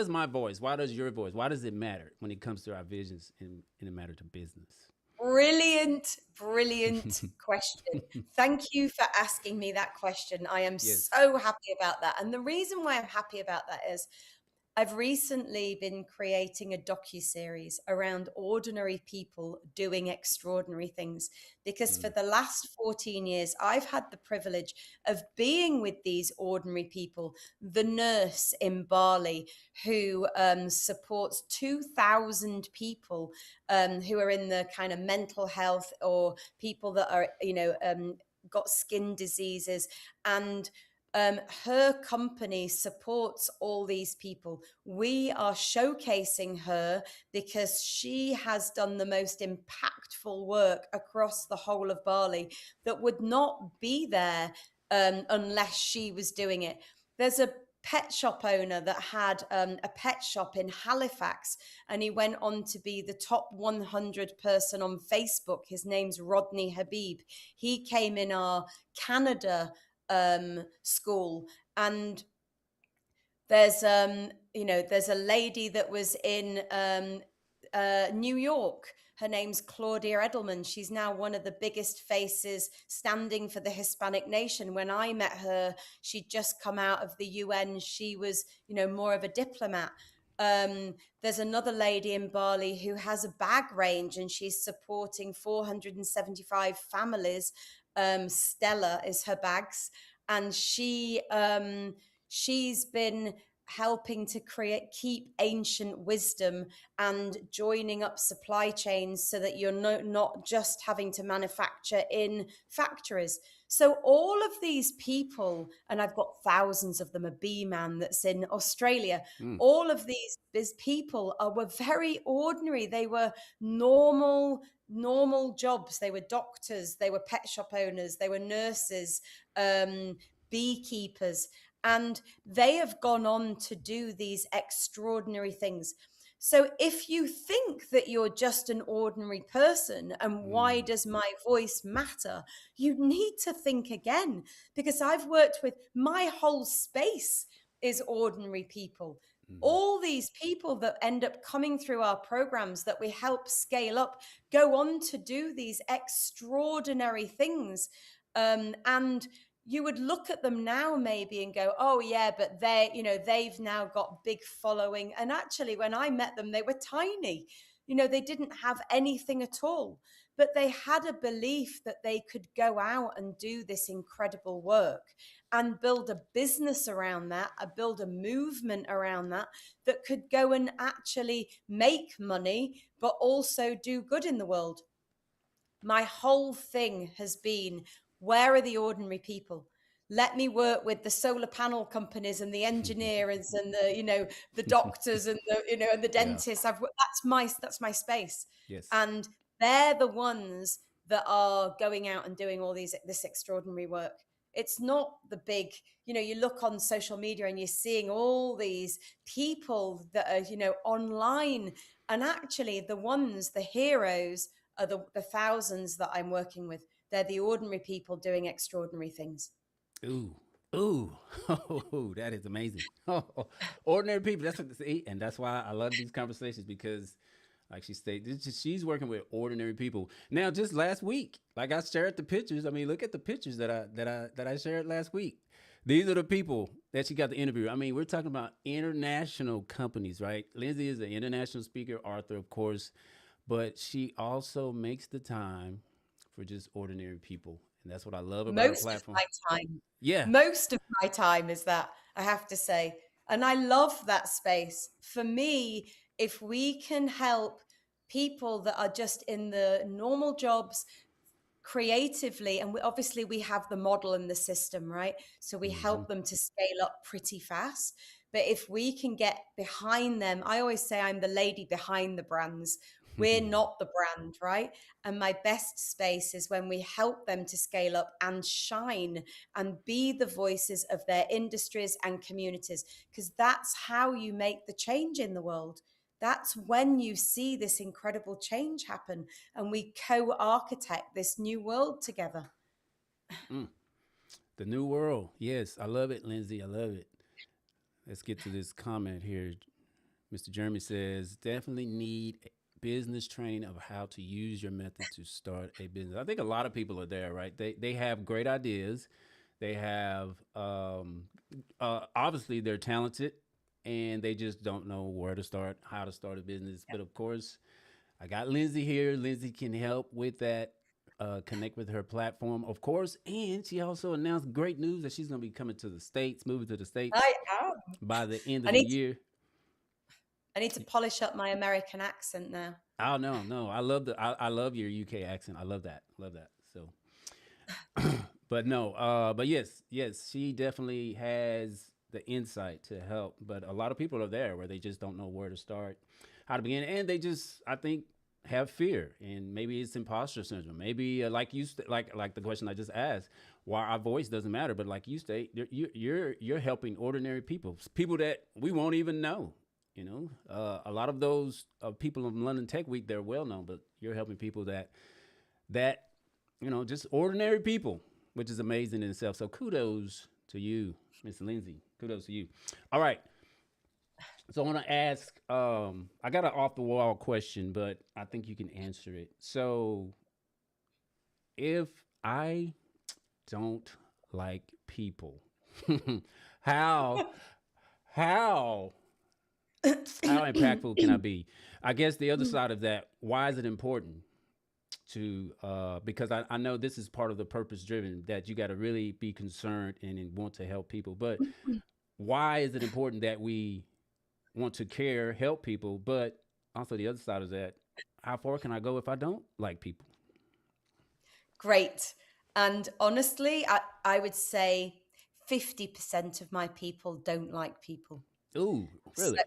my voice, why does your voice, why does it matter when it comes to our visions in a matter to business? Brilliant, brilliant question. Thank you for asking me that question. I am Yes. so happy about that. And the reason why I'm happy about that is I've recently been creating a docu-series around ordinary people doing extraordinary things because for Mm, the last 14 years I've had the privilege of being with these ordinary people. The nurse in Bali who supports 2,000 people who are in the kind of mental health or people that are, got skin diseases, and her company supports all these people. We are showcasing her because she has done the most impactful work across the whole of Bali that would not be there unless she was doing it. There's a pet shop owner that had a pet shop in Halifax, and he went on to be the top 100 person on Facebook. His name's Rodney Habib. He came in our Canada school, and there's a lady that was in New York. Her name's Claudia Edelman. She's now one of the biggest faces standing for the Hispanic nation. When I met her, she'd just come out of the UN. She was, more of a diplomat. There's another lady in Bali who has a bag range and she's supporting 475 families. Stella is her bags, and she's been helping to keep ancient wisdom and joining up supply chains so that you're not just having to manufacture in factories. So all of these people, and I've got thousands of them, a bee man that's in Australia, mm, all of these people were very ordinary. They were normal jobs. They were doctors, they were pet shop owners, they were nurses, beekeepers, and they have gone on to do these extraordinary things. So if you think that you're just an ordinary person and why mm, does my voice matter, you need to think again, because I've worked with my whole space is ordinary people. mm, All these people that end up coming through our programs that we help scale up go on to do these extraordinary things. And you would look at them now maybe and go, oh yeah, but they've now got big following. And actually, when I met them, they were tiny. They didn't have anything at all, but they had a belief that they could go out and do this incredible work and build a business around that, build a movement around that that could go and actually make money, but also do good in the world. My whole thing has been, where are the ordinary people? Let me work with the solar panel companies and the engineers and the doctors and the yeah. dentists. That's my space, Yes. and they're the ones that are going out and doing all this extraordinary work. It's not the big, you look on social media and you're seeing all these people that are online, and actually the heroes are the thousands that I'm working with. They're the ordinary people doing extraordinary things. Ooh. Ooh. Oh, that is amazing. Oh, ordinary people. That's what see, and that's why I love these conversations because like she stated, she's working with ordinary people. Now, just last week, like I shared the pictures. I mean, look at the pictures that I shared last week. These are the people that she got to interview. I mean, we're talking about international companies, right? Linzi is an international speaker, author, of course, but she also makes the time for just ordinary people, and that's what I love about her Most of platform. my time, Yeah. most of my time is that, I have to say. And I love that space. For me, if we can help people that are just in the normal jobs creatively, and obviously we have the model and the system, right? So we Hmm. help them to scale up pretty fast. But if we can get behind them, I always say I'm the lady behind the brands. We're not the brand, right? And my best space is when we help them to scale up and shine and be the voices of their industries and communities, because that's how you make the change in the world. That's when you see this incredible change happen and we co-architect this new world together. Mm. The new world. Yes, I love it, Lindsay. I love it. Let's get to this comment here. Mr. Jeremy says, definitely need business training of how to use your method to start a business. I think a lot of people are there, right? They have great ideas. They have obviously they're talented and they just don't know where to start, how to start a business. But of course, I got Lindsay here. Lindsay can help with that. Connect with her platform, of course, and she also announced great news that she's going to be coming to the states, moving to the states I am. by the end I of the need to, year. I need to polish up my American accent now. Oh no, no, I love your UK accent. I love that. So, but no, but yes, she definitely has the insight to help. But a lot of people are there where they just don't know where to start, how to begin, and they just, I think, have fear, and maybe it's imposter syndrome. Maybe like like the question I just asked, why our voice doesn't matter. But like you state, you're helping ordinary people, people that we won't even know. You know, a lot of those people in London Tech Week, they're well known, but you're helping people that just ordinary people, which is amazing in itself. So kudos to you, Miss Lindsay. Kudos to you. All right. So I want to ask. I got an off the wall question, but I think you can answer it. So if I don't like people, how how how impactful can I be? I guess the other side of that, why is it important to, because I know this is part of the purpose driven, that you got to really be concerned and want to help people. But why is it important that we want to care, help people? But also the other side is that, how far can I go if I don't like people? Great. And honestly, I would say 50% of my people don't like people. Ooh, So, really?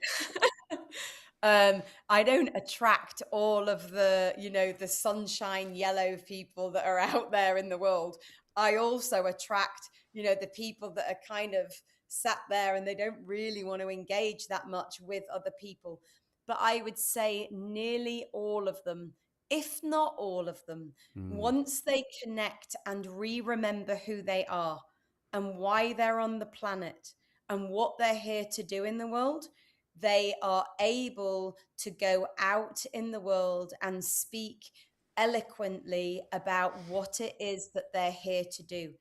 I don't attract all of the sunshine yellow people that are out there in the world. I also attract, the people that are kind of sat there and they don't really want to engage that much with other people. But I would say nearly all of them, if not all of them, Mm, once they connect and remember who they are and why they're on the planet and what they're here to do in the world, they are able to go out in the world and speak eloquently about what it is that they're here to do.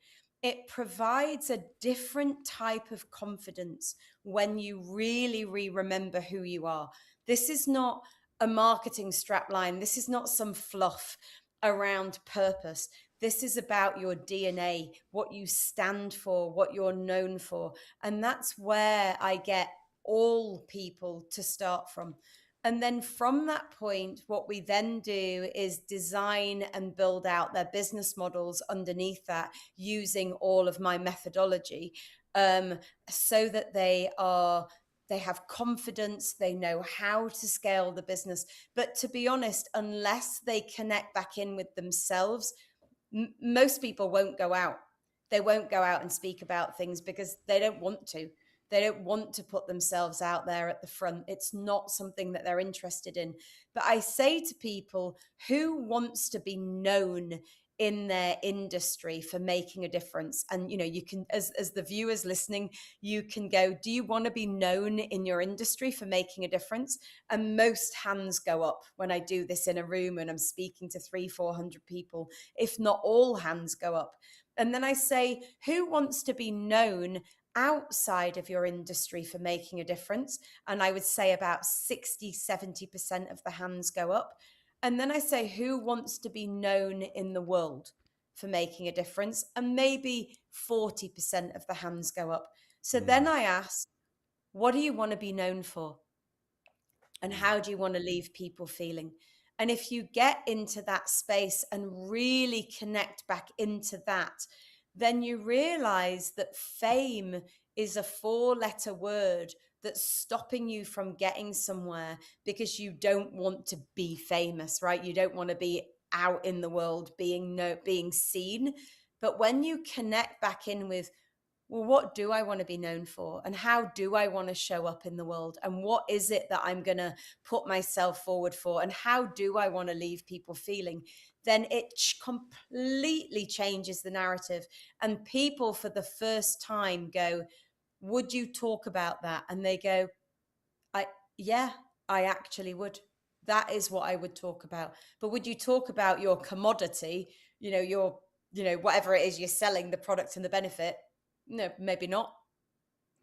It provides a different type of confidence when you really remember who you are. This is not a marketing strapline. This is not some fluff around purpose. This is about your DNA, what you stand for, what you're known for. And that's where I get all people to start from. And then from that point, what we then do is design and build out their business models underneath that using all of my methodology, so that they have confidence, they know how to scale the business. But to be honest, unless they connect back in with themselves, most people won't go out. They won't go out and speak about things because they don't want to. They don't want to put themselves out there at the front. It's not something that they're interested in. But I say to people, who wants to be known in their industry for making a difference? And you can, as the viewers listening, you can go, do you want to be known in your industry for making a difference? And most hands go up when I do this in a room and I'm speaking to 300-400 people, if not all hands go up. And then I say, who wants to be known outside of your industry for making a difference? And I would say about 60-70% of the hands go up. And then I say, who wants to be known in the world for making a difference? And maybe 40% of the hands go up. So then mm, I ask, what do you want to be known for? And mm, how do you want to leave people feeling? And if you get into that space and really connect back into that, then you realize that fame is a 4-letter word that's stopping you from getting somewhere because you don't want to be famous, right? You don't want to be out in the world being seen. But when you connect back in with, well, what do I want to be known for? And how do I want to show up in the world? And what is it that I'm going to put myself forward for? And how do I want to leave people feeling? Then it completely changes the narrative. And people, for the first time, go, would you talk about that? And they go, I, yeah, I actually would. That is what I would talk about. But would you talk about your commodity, whatever it is you're selling, the product and the benefit? No, maybe not.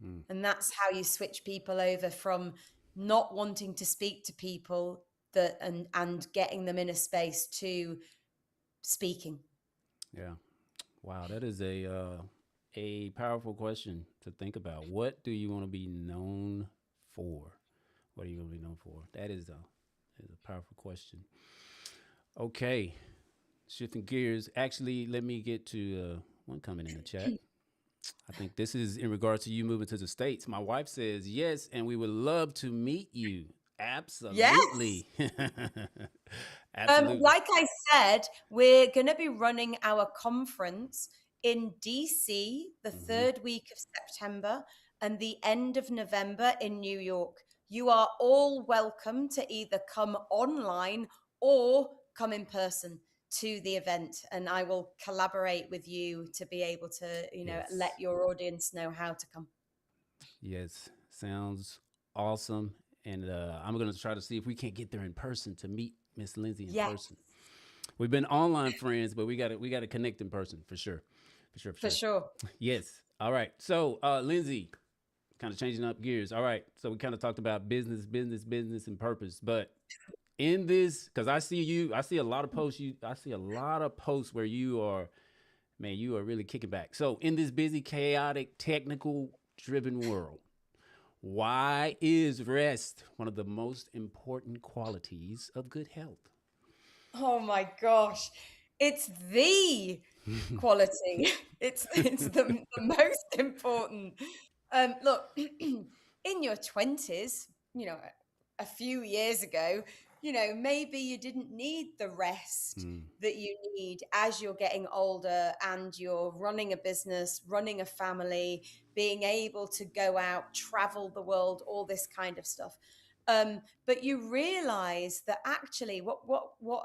Mm. And that's how you switch people over from not wanting to speak to people and getting them in a space to speaking. Yeah. Wow, that is a powerful question to think about. What do you want to be known for? What are you going to be known for? That is a powerful question. Okay, shifting gears. Actually, let me get to one comment in the chat. I think this is in regards to you moving to the States. My wife says yes, and we would love to meet you. Yes. Absolutely. Absolutely. Like I said, we're going to be running our conference in DC the Hmm. third week of September and the end of November in New York. You are all welcome to either come online or come in person to the event, and I will collaborate with you to be able to, let Yes. your audience know how to come. Yes. Sounds awesome. And I'm going to try to see if we can't get there in person to meet Miss Lindsay in Yes, person. We've been online friends, but we got to connect in person for sure. For sure, for for sure. sure. Yes. All right. So, Lindsay, kind of changing up gears. All right. So we kind of talked about business, and purpose. But in this, because I see a lot of posts. I see a lot of posts where you are really kicking back. So in this busy, chaotic, technical driven world, why is rest one of the most important qualities of good health? Oh my gosh. It's the quality. It's the most important. Look, in your 20s, a few years ago, maybe you didn't need the rest Mm, that you need as you're getting older and you're running a business, running a family, being able to go out, travel the world, all this kind of stuff. But you realize that actually what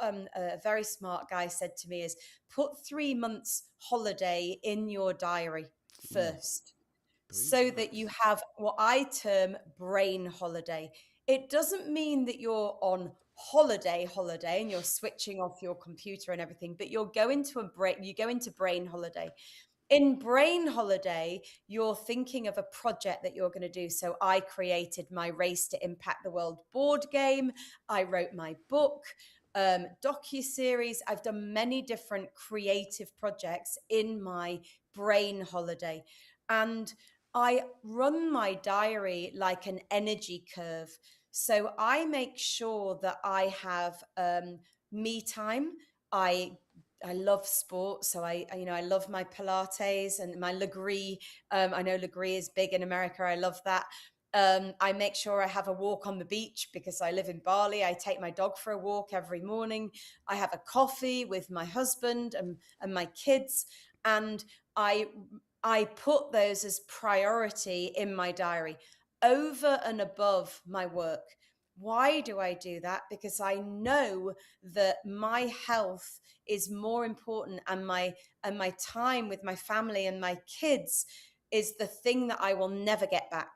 a very smart guy said to me is put 3 months holiday in your diary ooh, first, three so that you months. have what I term brain holiday. It doesn't mean that you're on holiday and you're switching off your computer and everything, but you go into brain holiday. In brain holiday, you're thinking of a project that you're going to do. So I created my Race to Impact the World board game. I wrote my book, docu-series. I've done many different creative projects in my brain holiday. And I run my diary like an energy curve. So I make sure that I have me time. I I love sports, so I love my Pilates and my Legree. I know Legree is big in America. I love that. I make sure I have a walk on the beach because I live in Bali. I take my dog for a walk every morning. I have a coffee with my husband and my kids, and I I put those as priority in my diary over and above my work. Why do I do that? Because I know that my health is more important, and my time with my family and my kids is the thing that I will never get back.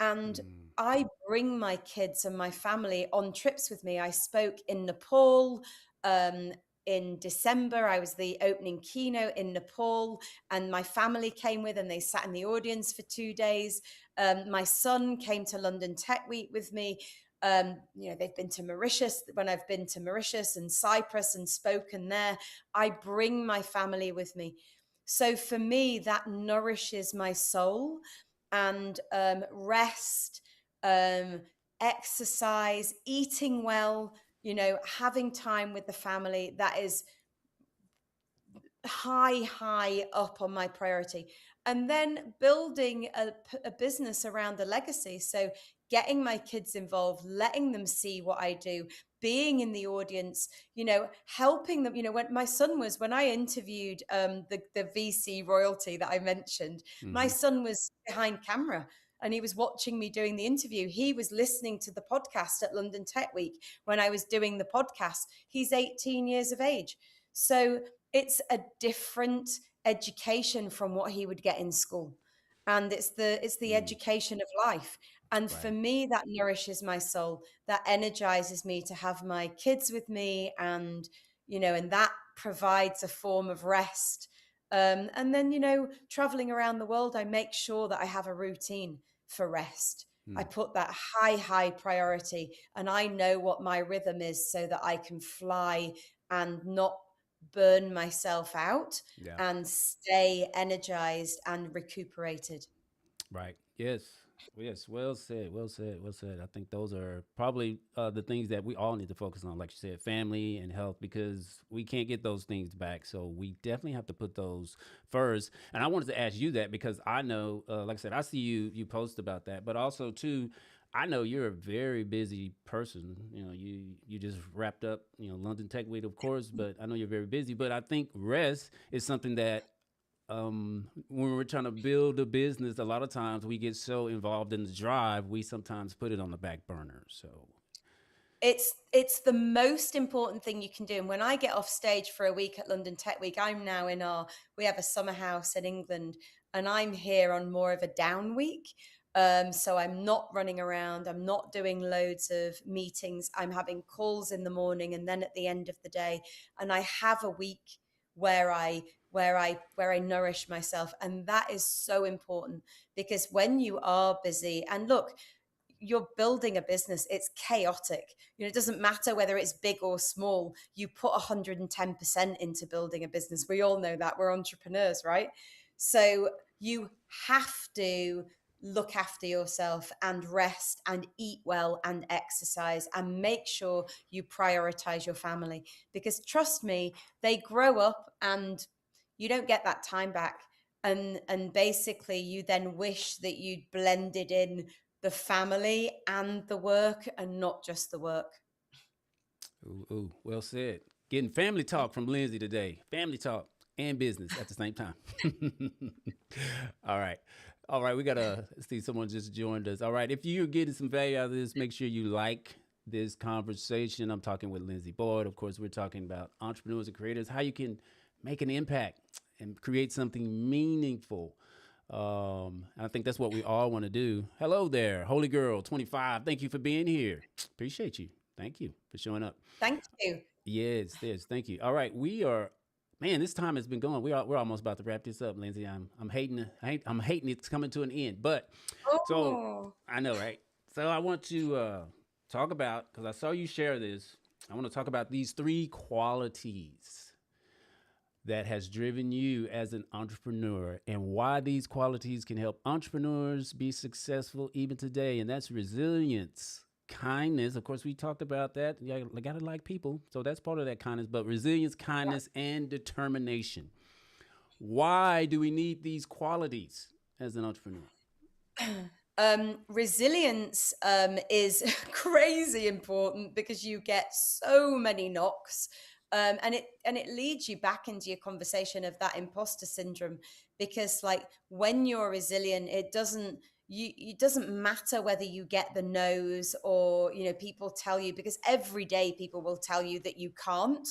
And Mm, I bring my kids and my family on trips with me. I spoke in Nepal in December. I was the opening keynote in Nepal, and my family came with, and they sat in the audience for 2 days. My son came to London Tech Week with me. They've been to Mauritius. When I've been to Mauritius and Cyprus and spoken there, I bring my family with me. So for me, that nourishes my soul. And rest, um, exercise, eating well, having time with the family, high up on my priority. And then building a business around a legacy. So getting my kids involved, letting them see what I do, being in the audience, helping them. When I interviewed the VC royalty that I mentioned, my Hmm. son was behind camera and he was watching me doing the interview. He was listening to the podcast at London Tech Week when I was doing the podcast. He's 18 years of age. So it's a different education from what he would get in school. And it's the Mm, education of life. And for right. me, that nourishes my soul. That energizes me to have my kids with me, and that provides a form of rest. And then, traveling around the world, I make sure that I have a routine for rest. I Mm, put that high priority, and I know what my rhythm is so that I can fly and not burn myself out yeah. and stay energized and recuperated. Right. Yes. Yes. Well said. Well said. Well said. I think those are probably the things that we all need to focus on, like you said, family and health, because we can't get those things back. So we definitely have to put those first. And I wanted to ask you that because I know, like I said, I see you post about that, but also too, I know you're a very busy person. You just wrapped up, London Tech Week, of course, but I know you're very busy. But I think rest is something that when we're trying to build a business, a lot of times we get so involved in the drive, we sometimes put it on the back burner. So, It's the most important thing you can do. And when I get off stage for a week at London Tech Week, I'm now we have a summer house in England, and I'm here on more of a down week. So I'm not running around. I'm not doing loads of meetings. I'm having calls in the morning and then at the end of the day. And I have a week where I nourish myself. And that is so important because when you are busy, and look, you're building a business, it's chaotic. It doesn't matter whether it's big or small. You put 110% into building a business. We all know that. We're entrepreneurs, right? So you have to look after yourself and rest and eat well and exercise and make sure you prioritize your family, because trust me, they grow up and you don't get that time back. And basically you then wish that you'd blended in the family and the work and not just the work. well said. Getting family talk from Lindsay today. Family talk and business at the same time. All right. All right. We got to see someone just joined us. All right. If you're getting some value out of this, make sure you like this conversation. I'm talking with Linzi Boyd. Of course, we're talking about entrepreneurs and creators, how you can make an impact and create something meaningful. I think that's what we all want to do. Hello there, Holy Girl 25. Thank you for being here. Appreciate you. Thank you for showing up. Thank you. Yes, yes, thank you. All right, we are. Man, this time has been going. We're almost about to wrap this up, Lindsay. I'm hating it's coming to an end. But so Oh, I know, right? So I want to talk about, because I saw you share this. I want to talk about these three qualities that has driven you as an entrepreneur and why these qualities can help entrepreneurs be successful even today. And that's resilience, kindness. Of course, we talked about that. You gotta like people. So that's part of that kindness, but resilience, yeah. kindness, and determination. Why do we need these qualities as an entrepreneur? Resilience is crazy important because you get so many knocks, and it leads you back into your conversation of that imposter syndrome. Because like when you're resilient, it doesn't matter whether you get the no's or people tell you, because every day people will tell you that you can't.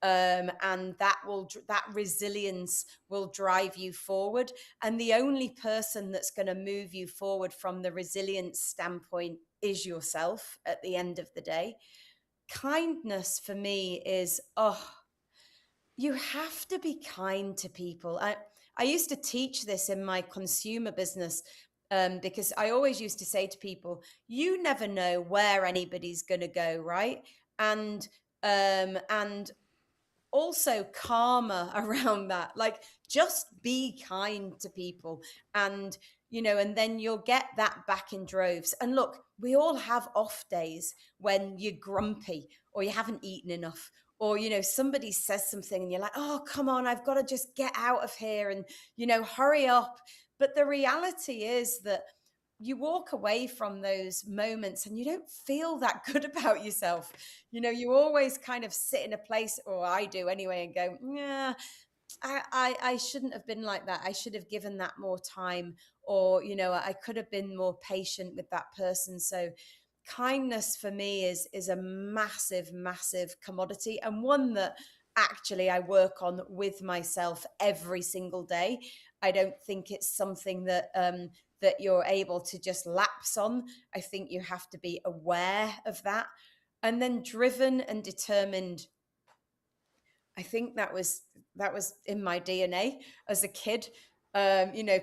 And that resilience will drive you forward, and the only person that's going to move you forward from the resilience standpoint is yourself at the end of the day. Kindness for me is, you have to be kind to people. I used to teach this in my consumer business, because I always used to say to people, you never know where anybody's going to go, right? And also karma around that. Like, just be kind to people, and then you'll get that back in droves. And look, we all have off days when you're grumpy or you haven't eaten enough or somebody says something and you're like, oh, come on, I've got to just get out of here and hurry up. But the reality is that you walk away from those moments and you don't feel that good about yourself. You always kind of sit in a place, or I do anyway, and go, yeah, I shouldn't have been like that. I should have given that more time, or I could have been more patient with that person. So kindness for me is a massive, massive commodity, and one that actually I work on with myself every single day. I don't think it's something that you're able to just lapse on. I think you have to be aware of that. And then driven and determined, I think that was in my DNA as a kid.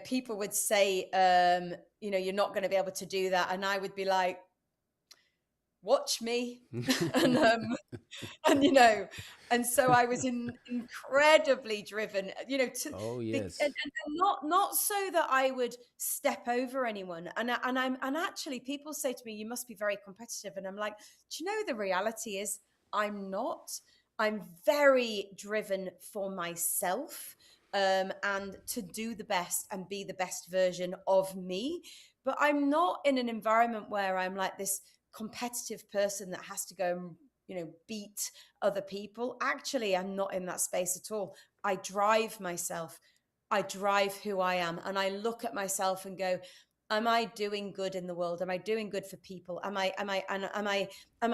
People would say, you're not going to be able to do that, and I would be like, watch me. and and and so I was incredibly driven, to Oh and yes. not so that I would step over anyone. And actually, people say to me, "You must be very competitive," and I'm like, "Do you know the reality is I'm not. I'm very driven for myself." And to do the best and be the best version of me. But I'm not in an environment where I'm like this competitive person that has to go and beat other people. Actually, I'm not in that space at all. I drive myself. I drive who I am, and I look at myself and go, am I doing good in the world? Am I doing good for people? Am I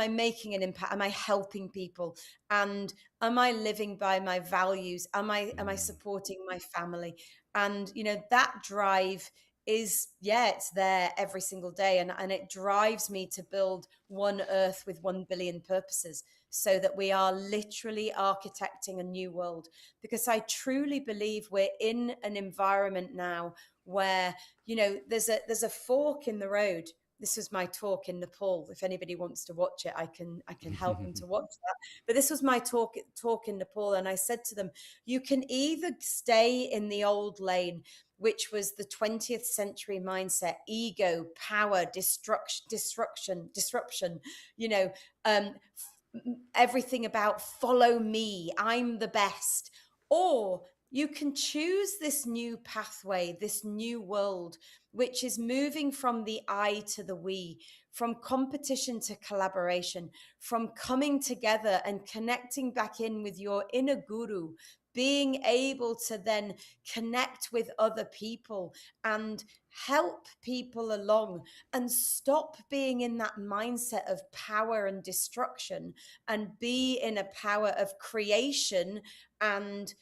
making an impact? Am I helping people? And am I living by my values? Am I Mm. supporting my family? And that drive is, yeah, it's there every single day, and it drives me to build one earth with 1 billion purposes, so that we are literally architecting a new world. Because I truly believe we're in an environment now where there's a fork in the road. This was my talk in Nepal. If anybody wants to watch it, I can help them to watch that. But this was my talk in Nepal, and I said to them, you can either stay in the old lane, which was the 20th century mindset: ego, power, disruption, you know, um, everything about follow me, I'm the best. Or you can choose this new pathway, this new world, which is moving from the I to the we, from competition to collaboration, from coming together and connecting back in with your inner guru, being able to then connect with other people and help people along, and stop being in that mindset of power and destruction, and be in a power of creation and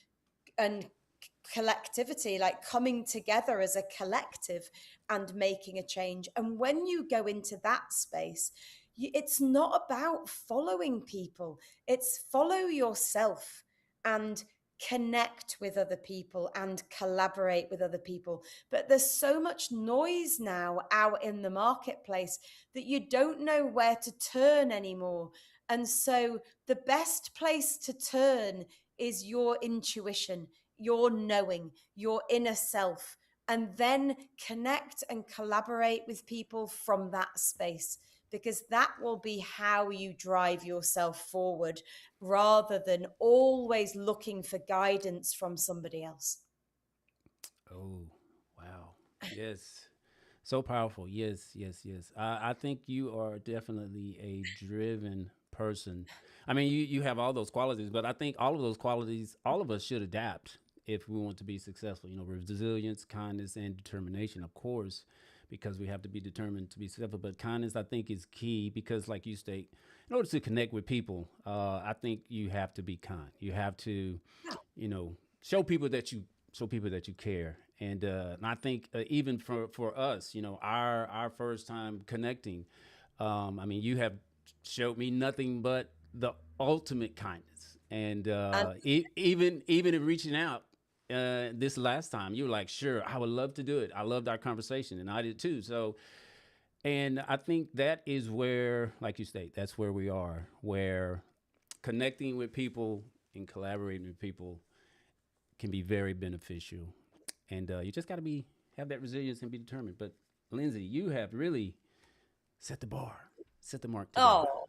collectivity, like coming together as a collective and making a change. And when you go into that space, it's not about following people, it's follow yourself and connect with other people and collaborate with other people. But there's so much noise now out in the marketplace that you don't know where to turn anymore. And so the best place to turn is your intuition, your knowing, your inner self, and then connect and collaborate with people from that space, because that will be how you drive yourself forward, rather than always looking for guidance from somebody else. Oh, wow. Yes. So powerful. Yes, yes, yes. I think you are definitely a driven person. I mean, you have all those qualities, but I think all of those qualities, all of us should adapt if we want to be successful. Resilience, kindness, and determination, of course, because we have to be determined to be successful. But kindness, I think, is key because, like you state, in order to connect with people, I think you have to be kind. You have to, you know, show people that you care. And I think even for us, our first time connecting, I mean, you have showed me nothing but the ultimate kindness, and And even in reaching out. This last time, you were like, "Sure, I would love to do it." I loved our conversation, and I did too. So, and I think that is where, like you state, that's where we are, where connecting with people and collaborating with people can be very beneficial. And you just got to be have that resilience and be determined. But Lindsay, you have really set the bar, set the mark today. oh,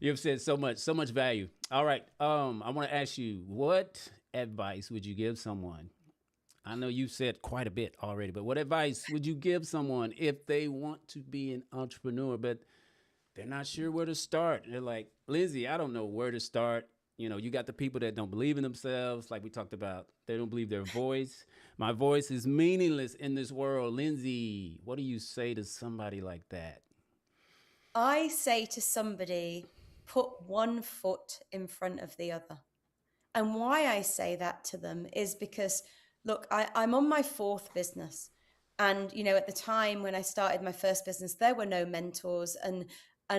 You've said so much value. All right. I want to ask you, what advice would you give someone? I know you've said quite a bit already, but what advice would you give someone if they want to be an entrepreneur, but they're not sure where to start? They're like, Lindsay, I don't know where to start. You know, you got the people that don't believe in themselves, like we talked about. They don't believe their voice. My voice is meaningless in this world. Lindsay, what do you say to somebody like that? I say to somebody, put one foot in front of the other. And why I say that to them is because, look, I'm on my fourth business. And, at the time when I started my first business, there were no mentors. And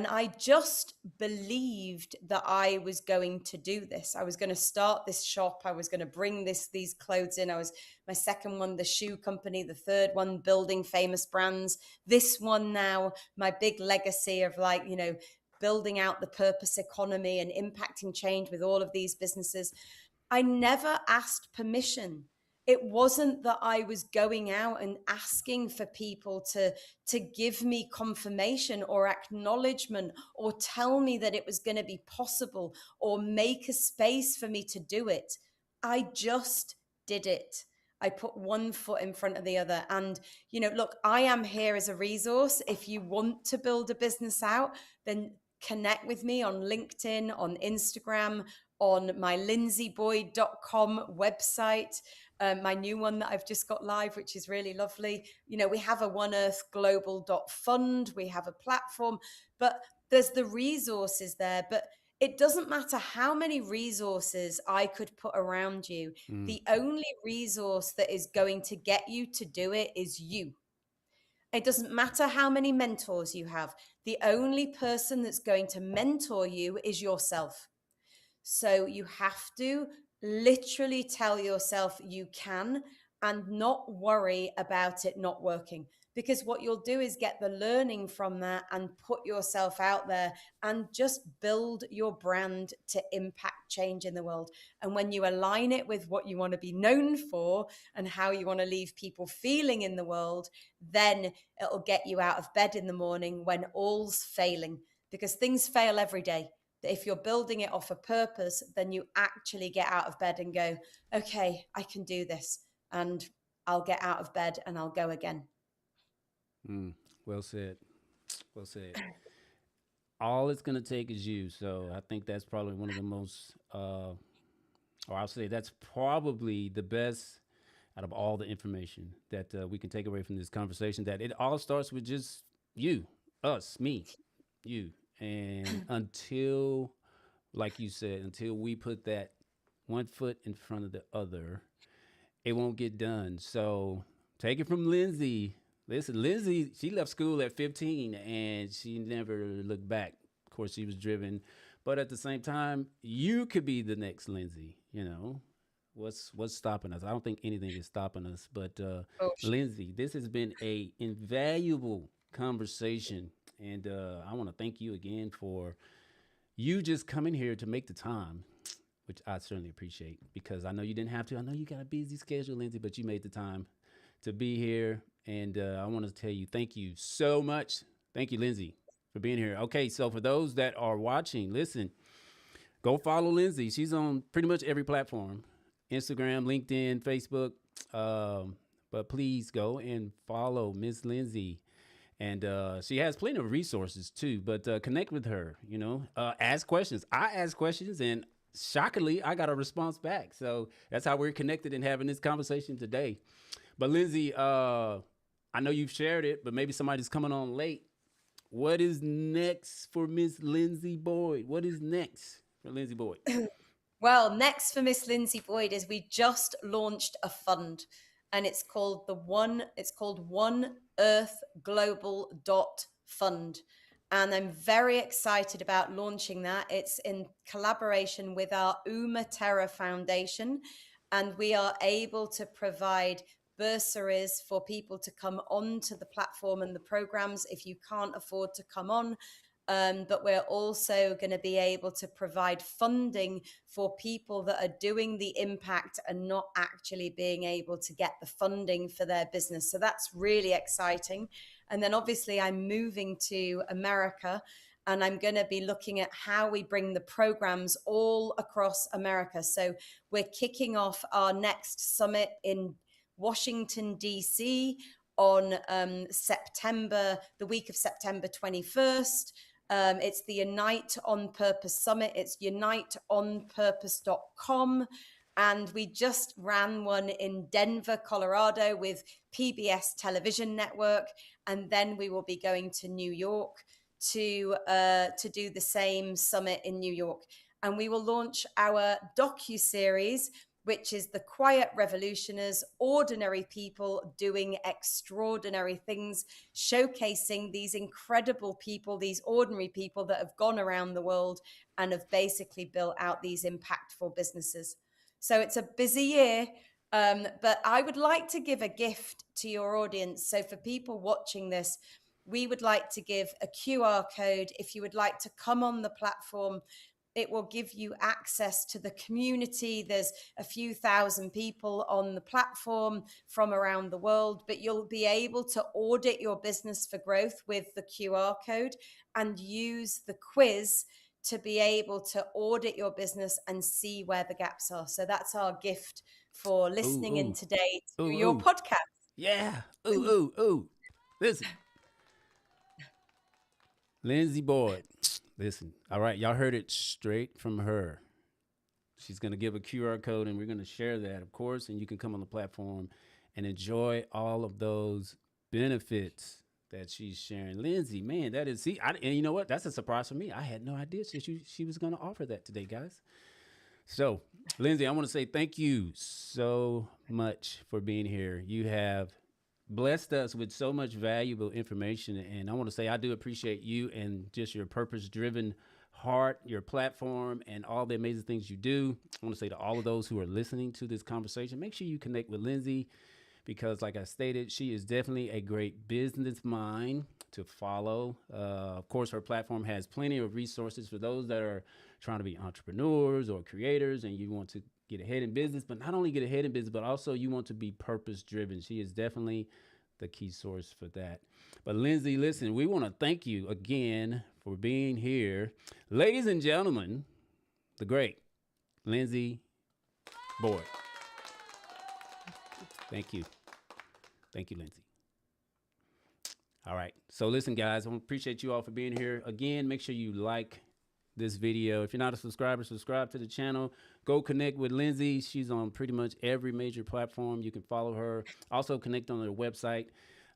I just believed that I was going to do this. I was going to start this shop. I was going to bring these clothes in. I was my second one, the shoe company, the third one, building famous brands. This one now, my big legacy of building out the purpose economy and impacting change with all of these businesses. I never asked permission. It wasn't that I was going out and asking for people to give me confirmation or acknowledgement or tell me that it was going to be possible or make a space for me to do it. I just did it. I put one foot in front of the other. And, look, I am here as a resource. If you want to build a business out, then connect with me on LinkedIn, on Instagram, on my linziboyd.com website. My new one that I've just got live, which is really lovely. We have a One Earth Global fund. We have a platform, but there's the resources there. But it doesn't matter how many resources I could put around you. Mm, The only resource that is going to get you to do it is you. It doesn't matter how many mentors you have. The only person that's going to mentor you is yourself. So you have to literally tell yourself you can and not worry about it not working. Because what you'll do is get the learning from that and put yourself out there and just build your brand to impact change in the world. And when you align it with what you want to be known for and how you want to leave people feeling in the world, then it'll get you out of bed in the morning when all's failing, because things fail every day. If you're building it off a purpose, then you actually get out of bed and go, okay, I can do this. And I'll get out of bed and I'll go again. mm, well said. Well said. All it's going to take is you. So I think that's probably one of the most, or I'll say that's probably the best out of all the information that we can take away from this conversation. That it all starts with just you, us, me, you. And until, like you said, until we put that one foot in front of the other, it won't get done. So take it from Lindsay. Listen, Lindsay, she left school at 15 and she never looked back. Of course, she was driven, but at the same time, you could be the next Lindsay. What's stopping us? I don't think anything is stopping us. But Oh, Lindsay, this has been a invaluable conversation, and I want to thank you again for you just coming here to make the time, which I certainly appreciate because I know you didn't have to. I know you got a busy schedule, Lindsay, but you made the time to be here. And I want to tell you, thank you so much. Thank you, Lindsay, for being here. Okay, so for those that are watching, listen, go follow Lindsay. She's on pretty much every platform: Instagram, LinkedIn, Facebook. But please go and follow Miss Lindsay. And she has plenty of resources too. But connect with her. Ask questions. I ask questions, and shockingly, I got a response back. So that's how we're connected and having this conversation today. But Lindsay, I know you've shared it, but maybe somebody's coming on late. What is next for Miss Linzi Boyd? What is next for Linzi Boyd? well, next for Miss Linzi Boyd is we just launched a fund, and it's called One Earth Global Fund. And I'm very excited about launching that. It's in collaboration with our Uma Terra Foundation, and we are able to provide bursaries for people to come onto the platform and the programs if you can't afford to come on. But we're also going to be able to provide funding for people that are doing the impact and not actually being able to get the funding for their business. So that's really exciting. And then obviously I'm moving to America. And I'm going to be looking at how we bring the programs all across America. So we're kicking off our next summit in Washington, D.C. on the week of September 21st. It's the Unite on Purpose Summit. It's uniteonpurpose.com. And we just ran one in Denver, Colorado with PBS Television Network. And then we will be going to New York to do the same summit in New York. And we will launch our docu-series, which is The Quiet Revolutioners, ordinary people doing extraordinary things, showcasing these incredible people, these ordinary people that have gone around the world and have basically built out these impactful businesses. So it's a busy year, but I would like to give a gift to your audience. So for people watching this, we would like to give a QR code. If you would like to come on the platform, it will give you access to the community. There's a few thousand people on the platform from around the world, but you'll be able to audit your business for growth with the QR code and use the quiz to be able to audit your business and see where the gaps are. So that's our gift for listening in today to your podcast. Yeah. Ooh. Listen. Linzi Boyd. Listen. All right. Y'all heard it straight from her. She's going to give a QR code and we're going to share that, of course, and you can come on the platform and enjoy all of those benefits that she's sharing. Linzi, man, that is, and you know what? That's a surprise for me. I had no idea she was going to offer that today, guys. So, Linzi, I want to say thank you so much for being here. You have blessed us with so much valuable information, and I want to say I do appreciate you and just your purpose-driven heart, your platform, and all the amazing things you do. I want to say to all of those who are listening to this conversation, make sure you connect with Linzi, because like I stated, she is definitely a great business mind to follow. Of course, her platform has plenty of resources for those that are trying to be entrepreneurs or creators and you want to get ahead in business, but not only get ahead in business, but also you want to be purpose driven. She is definitely the key source for that. But Linzi, listen, we want to thank you again for being here. Ladies and gentlemen, the great Linzi Boyd. Thank you. Thank you, Linzi. All right. So listen, guys, I appreciate you all for being here. Again, make sure you like this video. If you're not a subscriber, subscribe to the channel. Go connect with Linzi. She's on pretty much every major platform. You can follow her. Also connect on their website.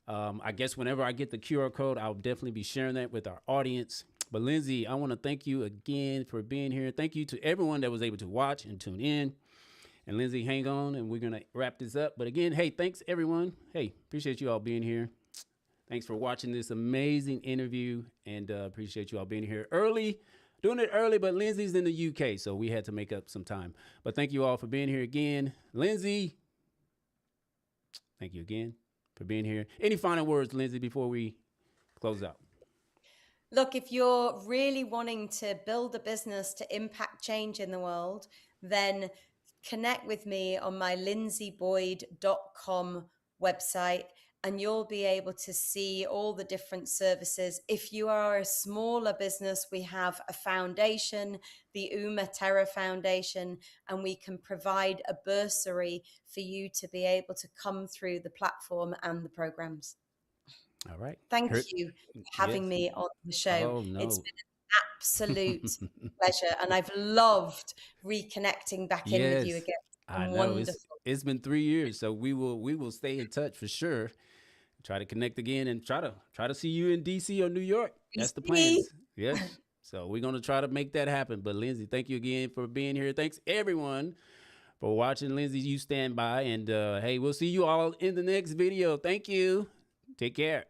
I guess whenever I get the QR code, I'll definitely be sharing that with our audience. But Linzi, I want to thank you again for being here. Thank you to everyone that was able to watch and tune in. And Linzi, hang on, and we're going to wrap this up. But again, hey, thanks, everyone. Hey, appreciate you all being here. Thanks for watching this amazing interview, and appreciate you all being here early. Doing it early, but Linzi's in the UK, so we had to make up some time. But thank you all for being here again. Linzi, thank you again for being here. Any final words, Linzi, before we close out? Look, if you're really wanting to build a business to impact change in the world, then connect with me on my linziboyd.com website, and you'll be able to see all the different services. If you are a smaller business, we have a foundation, the Uma Terra Foundation, and we can provide a bursary for you to be able to come through the platform and the programs. All right. Thank you for having me on the show. Oh, no. It's been an absolute pleasure, and I've loved reconnecting back in with you again. I know. Wonderful. It's been 3 years, so we will stay in touch for sure. Try to connect again and try to see you in DC or New York. That's the plans. Yes. So we're going to try to make that happen. But Linzi, thank you again for being here. Thanks everyone for watching. Linzi, you stand by, and hey, we'll see you all in the next video. Thank you. Take care.